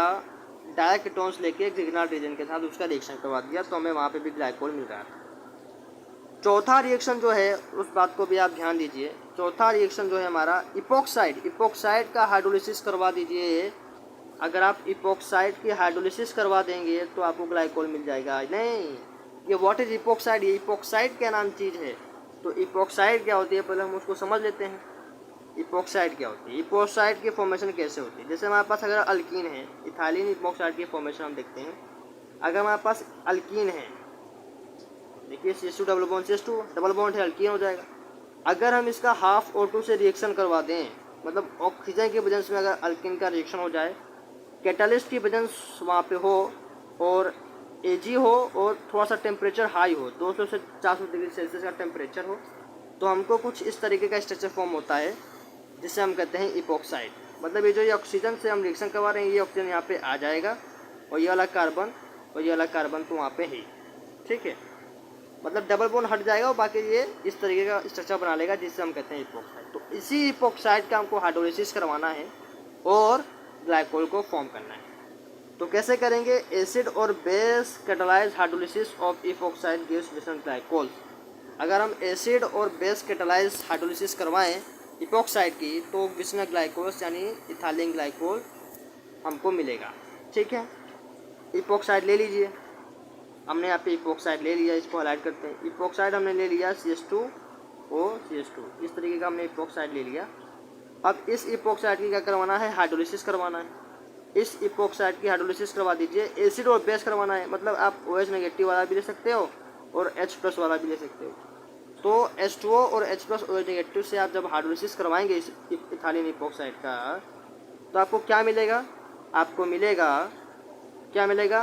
डायाकीटोन्स लेके ग्रिगनाट रिएजेंट के साथ उसका रिएक्शन करवा दिया, तो हमें वहाँ पे भी ग्लाइकोल मिल रहा था। चौथा रिएक्शन जो है उस बात को भी आप ध्यान दीजिए। चौथा रिएक्शन जो है हमारा इपोक्साइड का हाइड्रोलिसिस करवा दीजिए। अगर आप इपोक्साइड की हाइड्रोलिसिस करवा देंगे तो आपको ग्लाइकोल मिल जाएगा। नहीं, ये व्हाट इज इपोक्साइड, ये इपोक्साइड क्या नाम चीज़ है। तो इपोक्साइड क्या होती है, पहले हम उसको समझ लेते हैं। इपोक्साइड क्या होती है, इपोक्साइड की फॉर्मेशन कैसे होती है। जैसे हमारे पास अगर अल्कीन है, इथाइलिन इपोक्साइड की फॉर्मेशन हम देखते हैं। अगर हमारे पास अल्कीन है, देखिए CH2 double bond CH2 double bond है, अल्कीन हो जाएगा। अगर हम इसका हाफ O2 से रिएक्शन करवा दें, मतलब ऑक्सीजन के प्रेजेंस में अगर अल्कीन का रिएक्शन हो जाए, कैटालिस्ट की प्रेजेंस वहाँ पे हो और Ag हो और थोड़ा सा टेम्परेचर हाई हो, 200 से 400 डिग्री सेल्सियस का टेम्परेचर हो, तो हमको कुछ इस तरीके का स्ट्रक्चर फॉर्म होता है जिसे हम कहते हैं इपोक्साइड। मतलब ये जो ये ऑक्सीजन से हम रिएक्शन करवा रहे हैं, ये ऑक्सीजन यहाँ पे आ जाएगा और ये वाला कार्बन और ये वाला कार्बन तो वहाँ पे ही, ठीक है। मतलब डबल बॉन्ड हट जाएगा और बाकी ये इस तरीके का स्ट्रक्चर बना लेगा जिससे हम कहते हैं इपोक्साइड। तो इसी इपोक्साइड का हमको हाइड्रोलिसिस करवाना है और ग्लाइकोल को फॉर्म करना है। तो कैसे करेंगे, एसिड और base catalyse hydrolysis of epoxide gives different glycol. अगर हम एसिड और बेस कैटालाइज हाइड्रोलिसिस करवाएं इपोक्साइड की तो बिस्मथ ग्लाइकोस यानी इथाइलिन ग्लाइकोल हमको मिलेगा। ठीक है, इपोक्साइड ले लीजिए, हमने यहाँ पे इपोक्साइड ले लिया, इसको हाइलाइट करते हैं। इपोक्साइड हमने ले लिया CH2O CH2, इस तरीके का हमने इपोक्साइड ले लिया। अब इस इपोक्साइड की क्या करवाना है, हाइड्रोलिसिस करवाना है। इस इपोक्साइड की हाइड्रोलिसिस करवा दीजिए। एसिड और बेस करवाना है, मतलब आप OH नेगेटिव वाला भी ले सकते हो और H+ वाला भी ले सकते हो। तो H2O और H+ OH नेगेटिव से आप जब हाइड्रोलिसिस करवाएंगे इस इथाइलिन इपोक्साइड का, तो आपको क्या मिलेगा, आपको मिलेगा क्या मिलेगा,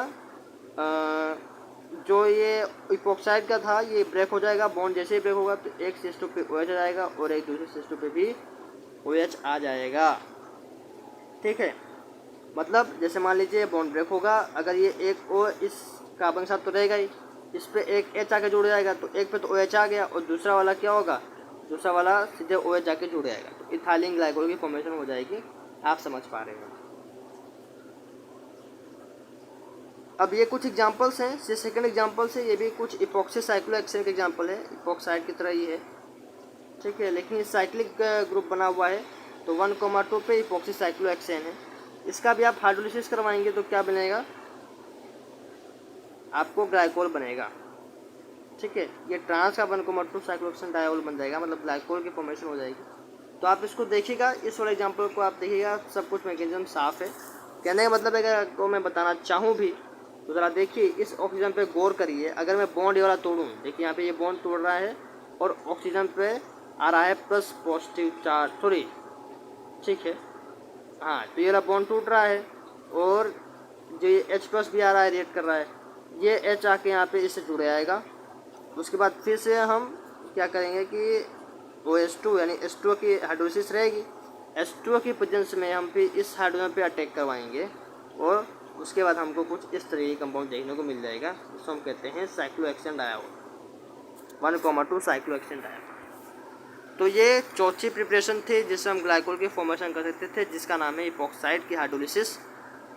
जो ये इपोक्साइड का था ये ब्रेक हो जाएगा। बॉन्ड जैसे ही ब्रेक होगा तो एक CH2 पे OH आ जाएगा और एक दूसरे CH2 पे भी OH आ जाएगा। ठीक है, मतलब जैसे मान लीजिए बॉन्ड ब्रेक होगा, अगर ये एक O इस कार्बन के साथ तो रहेगा ही, इस पे एक H आके जुड़ जाएगा, तो एक पे तो OH आ गया और दूसरा वाला क्या होगा, दूसरा वाला सीधे OH जाके जुड़ जाएगा, तो इथाइलिन ग्लाइकोल की फॉर्मेशन हो जाएगी। आप समझ पा रहे हैं। अब ये कुछ एग्जांपल्स हैं, ये सेकंड एग्जांपल से, ये भी कुछ इपॉक्सी साइक्लोहेक्सेन के एग्जांपल है, इपॉक्साइड की तरह ही है। ठीक है, लेकिन ये साइक्लिक ग्रुप बना हुआ है, तो 1,2 पे इपॉक्सी साइक्लोहेक्सेन है। इसका भी आप हाइड्रोलिसिस करवाएंगे तो क्या बनेगा, आपको ग्लाइकोल बनेगा। ठीक है, ये ट्रांस का 1,2 साइक्लोहेक्सेन डायोल बन जाएगा, मतलब ग्लाइकोल की फॉर्मेशन हो जाएगी। तो आप इसको देखिएगा, इस वाले एग्जांपल को आप देखिएगा, सब कुछ मैकेनिज्म साफ है। कहने का मतलब है कि अगर मैं बताना चाहूँ भी तो ज़रा देखिए, इस ऑक्सीजन पे गौर करिए। अगर मैं बॉन्ड ये वाला तोड़ूँ, देखिए यहाँ पे ये बॉन्ड तोड़ रहा है और ऑक्सीजन पे आ रहा है प्लस पॉजिटिव चार्ज, सॉरी, ठीक है, हाँ, तो ये वाला बॉन्ड टूट रहा है और जो ये H+ भी आ रहा है, रिएक्ट कर रहा है, ये H आके यहाँ पे इससे जुड़ आएगा। उसके बाद फिर से हम क्या करेंगे कि OH2 यानी H2O की हाइड्रोलिसिस रहेगी। H2O की प्रेजेंस में हम फिर इस हाइड्रोजन पे अटैक करवाएंगे और उसके बाद हमको कुछ इस तरह की कंपाउंड देखने को मिल जाएगा, जिसको हम कहते हैं साइक्लोहेक्सेन डायोल, 1,2 साइक्लोहेक्सेन डायोल। तो ये चौथी प्रिपरेशन थी जिससे हम ग्लाइकोल की फॉर्मेशन कर सकते थे, जिसका नाम है इपॉक्साइड की हाइड्रोलिसिस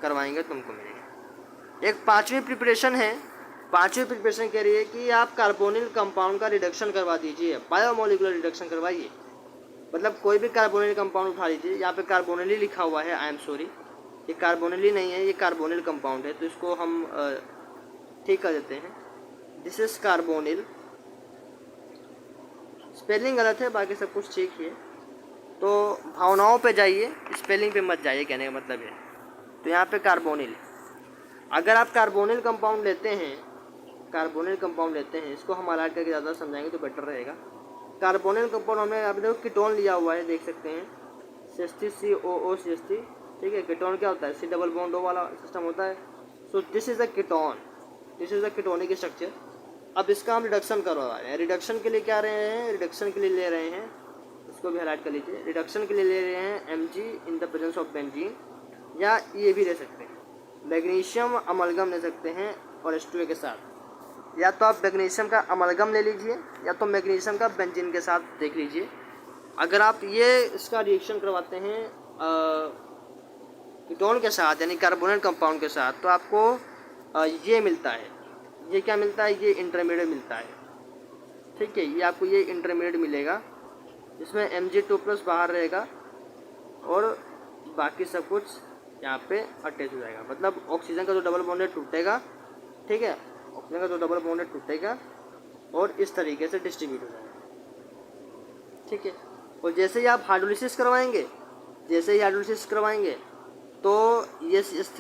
करवाएंगे तुमको मिलेगा। एक पाँचवीं प्रिपरेशन है, पाँचवीं प्रिपरेशन कह रही है कि आप कार्बोनिल कंपाउंड का रिडक्शन करवा दीजिए, बायोमोलिकुलर रिडक्शन करवाइए। मतलब कोई भी कार्बोनिल कंपाउंड उठा लीजिए, यहाँ पे कार्बोनिल ही लिखा हुआ है, आई एम सॉरी, ये कार्बोनिल ही नहीं है, ये कार्बोनिल कंपाउंड है, तो इसको हम ठीक कर देते हैं। दिस इज कार्बोनिल, स्पेलिंग गलत है, बाकी सब कुछ ठीक है। तो भावनाओं पे जाइए, स्पेलिंग पे मत जाइए, कहने का मतलब है। तो यहाँ पे कार्बोनिल, अगर आप कार्बोनिल कंपाउंड लेते हैं, कार्बोनिल कंपाउंड लेते हैं, इसको हम हाइलाइट करके ज़्यादा समझाएंगे तो बेटर रहेगा। कार्बोनिल कंपाउंड हमने आप देखो कीटोन लिया हुआ है, देख सकते हैं, CH3COO ठीक है। कीटोन क्या होता है, C डबल बॉन्ड O वाला सिस्टम होता है। So this is a ketone, this is a ketonic structure. अब इसका हम रिडक्शन करवा रहे हैं। रिडक्शन के लिए क्या रहे हैं, रिडक्शन के लिए ले रहे हैं, इसको भी हाईलाइट कर लीजिए, रिडक्शन के लिए ले रहे हैं Mg in the presence of benzene, या ये भी ले सकते हैं, मैग्नीशियम अमलगम ले सकते हैं और H2O के साथ, या तो आप मैग्नीशियम का अमलगम ले लीजिए या तो मैग्नीशियम का बेंजीन के साथ देख लीजिए। अगर आप ये इसका रिएक्शन करवाते हैं कीटोन के साथ यानी कार्बोनेट कंपाउंड के साथ, तो आपको ये मिलता है, ये क्या मिलता है, ये इंटरमीडिएट मिलता है। ठीक है, ये आपको ये इंटरमीडिएट मिलेगा, इसमें Mg2+ बाहर रहेगा और बाकी सब कुछ यहाँ पे अटैच हो जाएगा। मतलब ऑक्सीजन का जो डबल बॉन्ड टूटेगा, ठीक है, ऑक्सीजन का जो डबल बॉन्ड टूटेगा और इस तरीके से डिस्ट्रीब्यूट हो जाएगा। ठीक है, और जैसे ही आप हाइड्रोलिसिस करवाएंगे, जैसे ही हाइड्रोलिसिस करवाएंगे तो ये CH3,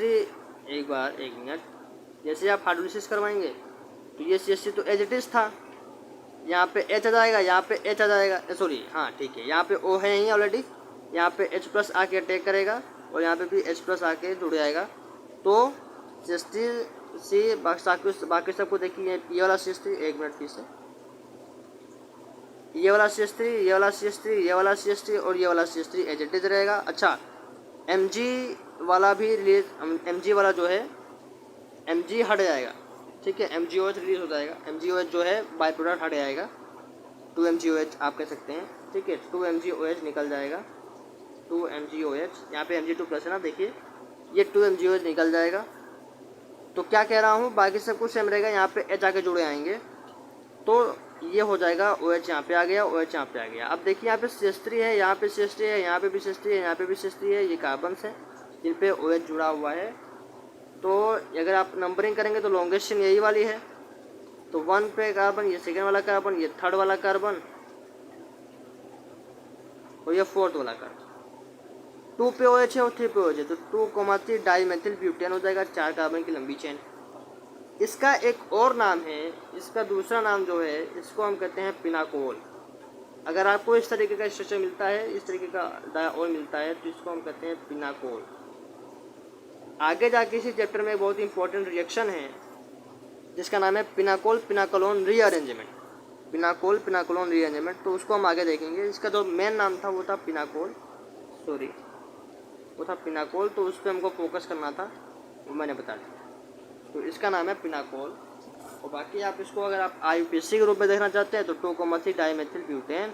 एक मिनट, जैसे आप हाइड्रोलिसिस करवाएंगे तो ये CH3 तो एज इट इज था, यहाँ पे H आ जाएगा, यहाँ पे H आ जाएगा, सॉरी, हाँ ठीक है, यहाँ पे O है ही ऑलरेडी, यहाँ पे H+ आके अटैक करेगा और यहाँ पे भी H+ आके जुड़ जाएगा। तो CH3 बाकी सबको देखिए, ये वाला CH3, एक मिनट पीछे, ये वाला CH3, ये वाला CH3, ये वाला CH3 और ये वाला CH3 एज इट इज रहेगा। अच्छा, Mg वाला भी रिलीज, Mg वाला जो है Mg हट जाएगा, ठीक है, MgOH रिलीज हो जाएगा, MgOH जो है बाई प्रोडक्ट हट जाएगा, 2MgOH आप कह सकते हैं। ठीक है, 2MgOH निकल जाएगा, 2MgOH, यहाँ पे Mg2+ है ना, देखिए ये 2MgOH निकल जाएगा। तो क्या कह रहा हूँ, बाकी सब कुछ सेम रहेगा, यहाँ पे H आके जुड़े आएंगे। तो ये हो जाएगा OH यहाँ पे आ गया, OH यहाँ पे आ गया। अब देखिए यहाँ पे CH3 है, यहाँ पे CH3 है, यहाँ पे भी CH3 है, यहाँ पे भी CH3 है, ये कार्बन्स हैं जिन पे OH जुड़ा हुआ है। तो अगर आप नंबरिंग करेंगे तो लॉन्गेस्ट चेन यही वाली है। तो 1 पे कार्बन, ये सेकेंड वाला कार्बन, ये थर्ड वाला कार्बन और ये फोर्थ वाला कार्बन। 2 पे OH है और 3 पे OH है, तो 2,3 डाईमेथिल ब्यूटेन हो जाएगा, 4 कार्बन की लंबी चेन। इसका एक और नाम है, इसका दूसरा नाम जो है इसको हम कहते हैं पिनाकोल। अगर आपको इस तरीके का स्ट्रक्चर मिलता है, इस तरीके का डायऑल मिलता है, तो इसको हम कहते हैं पिनाकोल। आगे जाके इसी चैप्टर में बहुत इंपॉर्टेंट रिएक्शन है जिसका नाम है पिनाकोल पिनाकोलोन रीअरेंजमेंट। पिनाकोल पिनाकोलोन रीअरेंजमेंट, तो उसको हम आगे देखेंगे। इसका जो मेन नाम था वो था पिनाकोल, वो था पिनाकोल, तो उस पर हमको फोकस करना था, वो मैंने बता दिया। तो इसका नाम है पिनाकोल। और बाकी आप इसको अगर आप IUPAC के रूप में देखना चाहते हैं तो 2,3 डाईमेथिल ब्यूटेन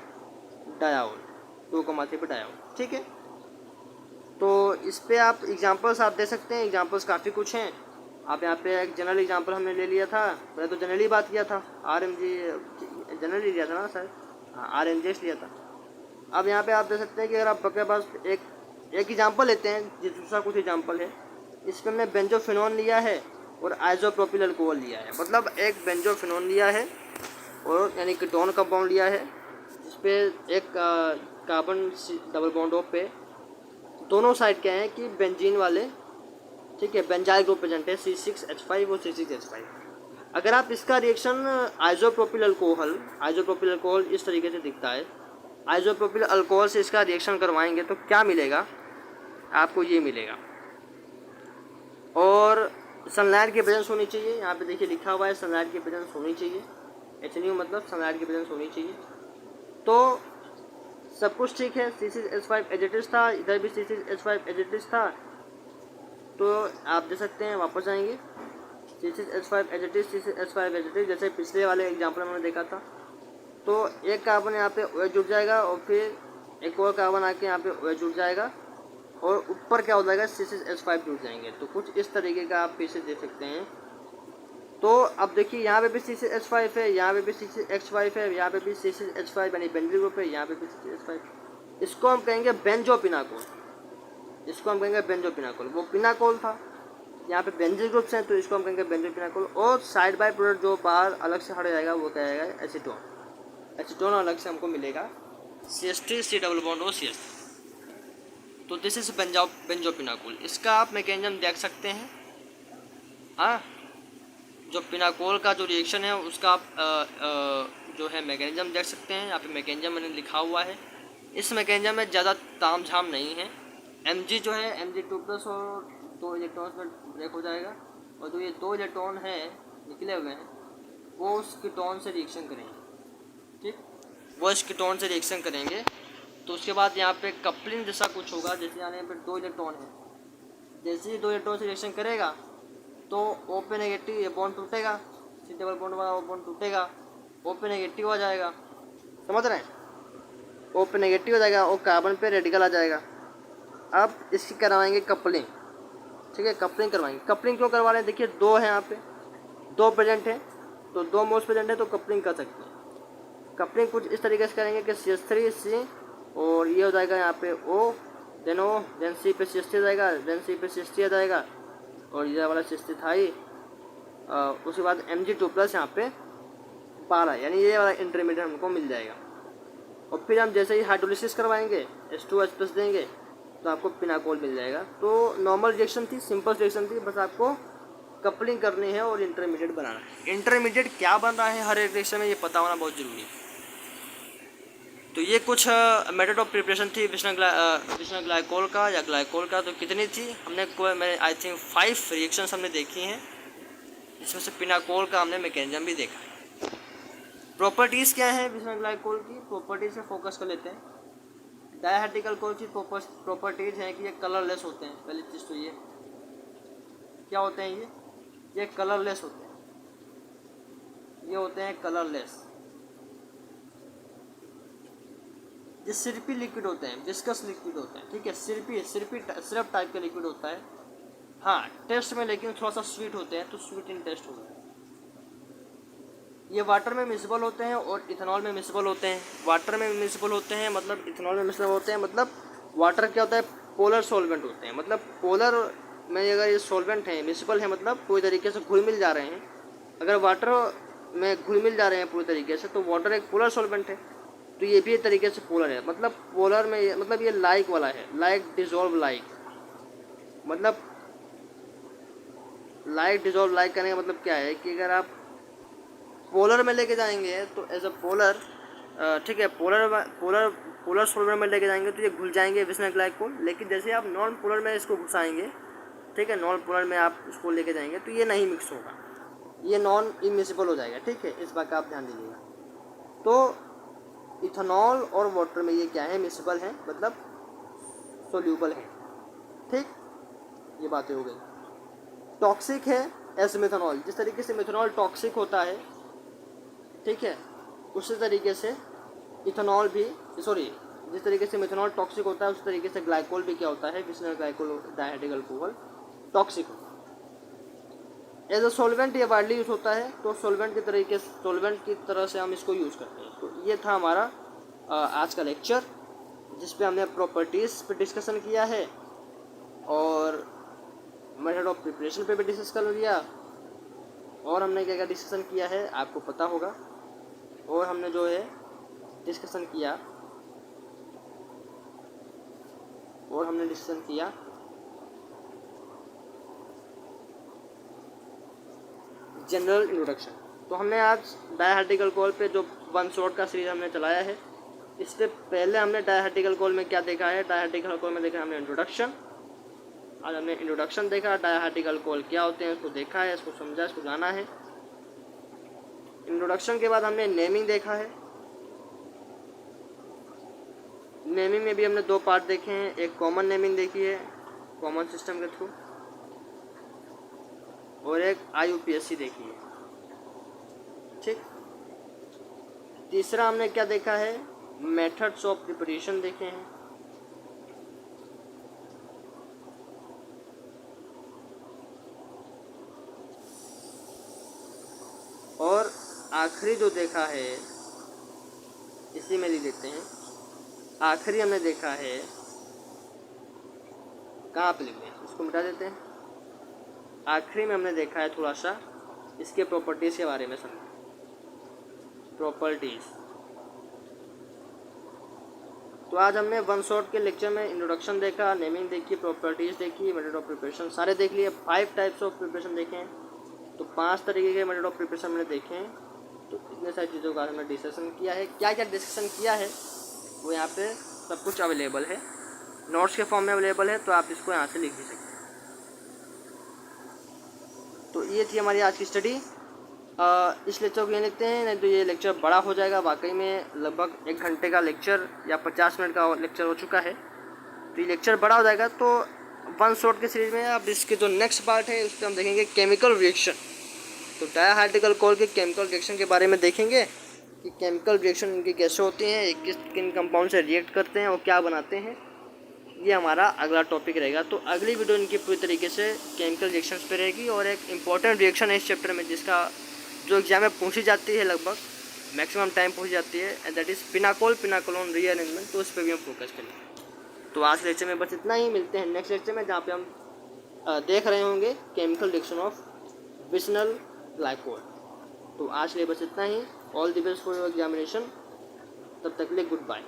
डायऑल, 2,3 पे डायऑल, ठीक है। तो इस पे आप एग्जांपल्स आप दे सकते हैं, एग्जांपल्स काफ़ी कुछ हैं। आप यहाँ पे एक जनरल एग्जांपल हमने ले लिया था, पहले तो जनरली बात किया था, RMG जनरली लिया था ना सर, हाँ RMGS लिया था। अब यहाँ पे आप दे सकते हैं कि अगर आपके पास एक एग्जांपल लेते हैं, दूसरा कुछ एग्जांपल है, इस पर हमने बेंजोफिनोन लिया है और आइसोप्रोपिल अल्कोहल लिया है। मतलब एक बेंजोफिनोन लिया है और यानी कीटोन कंपाउंड लिया है जिसपे एक कार्बन डबल बॉन्ड पे दोनों साइड क्या है कि बेंजीन वाले, ठीक है, बेंजाइल ग्रुप प्रेजेंट है, C6H5 और C6H5। अगर आप इसका रिएक्शन आइसोप्रोपिल अल्कोहल इस तरीके से दिखता है, आइसोप्रोपिल अल्कोहल से इसका रिएक्शन करवाएंगे तो क्या मिलेगा आपको, ये मिलेगा। और सनलाइट की प्रेजेंस होनी चाहिए, यहाँ पे देखिए लिखा हुआ है सनलाइट की प्रेजेंस होनी चाहिए, HNU मतलब सनलाइट की प्रेजेंस होनी चाहिए। तो सब कुछ ठीक है, C6H5 एज इट इज था, इधर भी C6H5 एज इट इज था। तो आप दे सकते हैं, वापस जाएंगे, C6H5 as it is, C6H5 as it is, जैसे पिछले वाले एग्जाम्पल में हमने देखा था। तो एक कार्बन यहाँ पे OH जुड़ जाएगा और फिर एक और कार्बन आके यहाँ पे OH जुड़ जाएगा और ऊपर क्या हो जाएगा, C6H5 जुड़ जाएंगे। तो कुछ इस तरीके का आप पीछे देख सकते हैं। तो अब देखिए यहाँ पे भी C6H5 है, यहाँ पे भी C6H5 है, यहाँ पे भी C6H5 यानी बेंजीन ग्रुप है, यहाँ पे भी C6H5। इसको हम कहेंगे बेंजोपिनाकोल, इसको हम कहेंगे बेंजोपिनाकोल। वो पिनाकोल था, यहाँ पे बेंजीन ग्रुप्स हैं तो इसको हम कहेंगे बेंजोपिनाकोल। और साइड बाय प्रोडक्ट जो बाहर अलग से हट जाएगा वो क्या आएगा, एसीटोन। एसीटोन अलग से हमको मिलेगा, CH3 C डबल बॉन्ड और CH। तो दिस इज बेंजोपिनाकोल। इसका आप मैकेनिज्म देख सकते हैं, हाँ, जो पिनाकोल का जो रिएक्शन है उसका आप जो है मैकेनिज्म देख सकते हैं। यहाँ पे मैकेनिज्म मैंने लिखा हुआ है। इस मैकेनिज्म में ज़्यादा ताम झाम नहीं है। Mg जो है Mg2+ और 2 इलेक्ट्रॉन्स में ब्रेक हो जाएगा और जो ये 2 इलेक्ट्रॉन है निकले हुए हैं वो उस कीटोन से रिएक्शन करेंगे, ठीक, वो इस कीटोन से रिएक्शन करेंगे। तो उसके बाद यहाँ पे कपलिंग जैसा कुछ होगा, जैसे यहाँ पे 2 इलेक्ट्रॉन है, जैसे ही 2 इलेक्ट्रॉन से रिएक्शन करेगा तो O पे नेगेटिव ये बॉन्ड टूटेगा, C डबल बॉन्ड वाला वो बॉन्ड टूटेगा, O पे नेगेटिव आ जाएगा, समझ रहे हैं, O पे नेगेटिव हो जाएगा और कार्बन पे रेडिकल आ जाएगा। अब इसकी करवाएंगे कपलिंग, ठीक है, कपलिंग करवाएंगे। कपलिंग क्यों करवा रहे हैं, देखिए 2 है यहाँ पे, 2 प्रेजेंट है तो 2 मोल्स प्रेजेंट है तो कपलिंग कर सकते हैं। कपलिंग कुछ इस तरीके से करेंगे कि CH3 C और ये हो जाएगा यहाँ पे O, देन C पे CH3 आ जाएगा, देन C पे CH3 आ जाएगा और ये वाला CH3 था ही। उसके बाद Mg2+ यहाँ पे 12 यानी ये वाला इंटरमीडिएट हमको मिल जाएगा। और फिर हम जैसे ही हाइड्रोलिसिस करवाएंगे H2H+ देंगे तो आपको पिनाकोल मिल जाएगा। तो नॉर्मल रिएक्शन थी, सिंपल रिएक्शन थी, बस आपको कपलिंग करनी है और इंटरमीडिएट बनाना है। इंटरमीडिएट क्या बन रहा है हर एक रिएक्शन में ये पता होना बहुत ज़रूरी है। तो ये कुछ मेथड ऑफ प्रिपरेशन थी विष्णु ग्लाइकोल का या ग्लाइकोल का। तो कितनी थी, मैं आई थिंक 5 रिएक्शंस हमने देखी हैं, इसमें से पिनाकोल का हमने मैकेनिज्म भी देखा। प्रॉपर्टीज़ क्या है विष्णु ग्लाइकोल की, प्रॉपर्टीज़ से फोकस कर लेते हैं। डायहाइड्रिक अल्कोहल की प्रॉपर्टीज़ हैं कि ये कलरलेस होते हैं। पहली चीज़ तो ये क्या होते हैं, ये कलरलेस होते हैं, ये होते हैं कलरलेस। ये सिरपी लिक्विड होते हैं, विस्कस लिक्विड होते हैं, ठीक है, सिरप टाइप का लिक्विड होता है। हाँ टेस्ट में लेकिन थोड़ा सा स्वीट होते हैं, तो स्वीट इन टेस्ट होता है। ये वाटर में मिसिबल होते हैं और इथेनॉल में मिसिबल होते हैं। वाटर में मिसिबल होते हैं मतलब इथेनॉल में मिसिबल होते हैं मतलब वाटर क्या होता है, पोलर सॉल्वेंट होते हैं। मतलब पोलर में अगर ये सॉल्वेंट हैं, मिसिबल है मतलब पूरी तरीके से घुल मिल जा रहे हैं। अगर वाटर में घुल मिल जा रहे हैं पूरी तरीके से तो वाटर एक पोलर सॉल्वेंट है। तो ये भी एक तरीके से पोलर है। मतलब पोलर में मतलब ये लाइक वाला है, लाइक डिजॉल्व लाइक, मतलब लाइक डिजॉल्व लाइक करने का मतलब क्या है कि अगर आप पोलर में लेके जाएंगे तो एज अ पोलर, ठीक है, पोलर सोलर में लेके जाएंगे तो ये घुल जाएंगे विस्नर ग्लाइकोल। लेकिन जैसे आप नॉन पोलर में इसको घुसाएंगे, ठीक है, नॉन पोलर में आप इसको लेके जाएंगे तो ये नहीं मिक्स होगा, ये नॉन इमिसिबल हो जाएगा। ठीक है, इस बात का आप ध्यान दीजिएगा। तो इथेनॉल और वाटर में ये क्या है, मिसिबल है मतलब सोल्यूबल है। ठीक, ये बातें हो गई। टॉक्सिक है एज मिथेनॉल, जिस तरीके से मिथेनॉल टॉक्सिक होता है, ठीक है, उसी तरीके से इथेनॉल भी, सॉरी, जिस तरीके से मिथेनॉल टॉक्सिक होता है उसी तरीके से ग्लाइकोल भी क्या होता है, विस्नर ग्लाइकोल डायहाइड्रिक अल्कोहल टॉक्सिक होता है। एज अ सॉल्वेंट ये वाइडली यूज होता है, तो सॉल्वेंट की तरह से हम इसको यूज़ करते हैं। तो ये था हमारा आज का लेक्चर, जिस पे हमने प्रॉपर्टीज़ पे डिस्कशन किया है और मेथड ऑफ प्रिपरेशन पे भी डिस्कस कर लिया, और हमने क्या क्या डिस्कशन किया है आपको पता होगा। और हमने जो है डिस्कशन किया जनरल इंट्रोडक्शन। तो हमने आज डायहाइड्रिक अल्कोहल पे जो वन शॉट का सीरीज हमने चलाया है, इससे पहले हमने डायहाइड्रिक अल्कोहल में क्या देखा है, डायहाइड्रिक अल्कोहल में देखा हमने इंट्रोडक्शन। आज हमने इंट्रोडक्शन देखा, डायहाइड्रिक अल्कोहल क्या होते हैं उसको देखा है, इसको समझा, इसको जाना है। इंट्रोडक्शन के बाद हमने नेमिंग देखा है। नेमिंग में भी हमने दो पार्ट देखे हैं, एक कॉमन नेमिंग देखी है कॉमन सिस्टम के थ्रू, और एक IUPAC देखी है। ठीक, तीसरा हमने क्या देखा है, मेथड्स ऑफ प्रिपरेशन देखे हैं। और आखिरी जो देखा है, इसी में लिख देते हैं, आखिरी हमने देखा है, कहाँ पे लिख दें, इसको मिटा देते हैं। आखिरी में हमने देखा है थोड़ा सा इसके प्रॉपर्टीज़ के बारे में समझें। प्रॉपर्टीज़, तो आज हमने वन शॉट के लेक्चर में इंट्रोडक्शन देखा, नेमिंग देखी, प्रॉपर्टीज़ देखी, मेथड ऑफ प्रिपरेशन सारे देख लिए। 5 टाइप्स ऑफ प्रिपरेशन देखे हैं, तो 5 तरीके के मेथड ऑफ प्रिपरेशन हमने देखे हैं। तो इतने सारी चीज़ों का हमने डिस्कशन किया है। क्या क्या डिस्कशन किया है वो यहाँ पे सब कुछ अवेलेबल है, नोट्स के फॉर्म में अवेलेबल है, तो आप इसको यहाँ से लिख भी सकते हैं। तो ये थी हमारी आज की स्टडी। इस लेक्चर को ये लिखते हैं, नहीं तो ये लेक्चर बड़ा हो जाएगा। वाकई में लगभग 1 घंटे का लेक्चर या 50 मिनट का लेक्चर हो चुका है, तो ये लेक्चर बड़ा हो जाएगा। तो वन शॉट के सीरीज में अब इसके जो नेक्स्ट पार्ट है उस पर हम देखेंगे केमिकल रिएक्शन। तो डायहाइड्रिक अल्कोहल के केमिकल रिएक्शन के बारे में देखेंगे कि केमिकल रिएक्शन इनकी कैसे होती हैं, किस किन कंपाउंड से रिएक्ट करते हैं और क्या बनाते हैं। ये हमारा अगला टॉपिक रहेगा। तो अगली वीडियो इनकी पूरी तरीके से केमिकल रिएक्शंस पे रहेगी। और एक इम्पॉर्टेंट रिएक्शन है इस चैप्टर में, जिसका जो एग्जाम में पूछी जाती है, लगभग मैक्सिमम टाइम पूछी जाती है, and that is pinacol rearrangement. तो उस पर भी हम फोकस करेंगे। तो आज लेक्चर में बस इतना ही, मिलते हैं नेक्स्ट लेक्चर में, जहाँ पे हम देख रहे होंगे chemical reaction of vicinal glycol. तो आज लिए बस इतना ही। All the best for your examination. तब तक के लिए गुड बाय।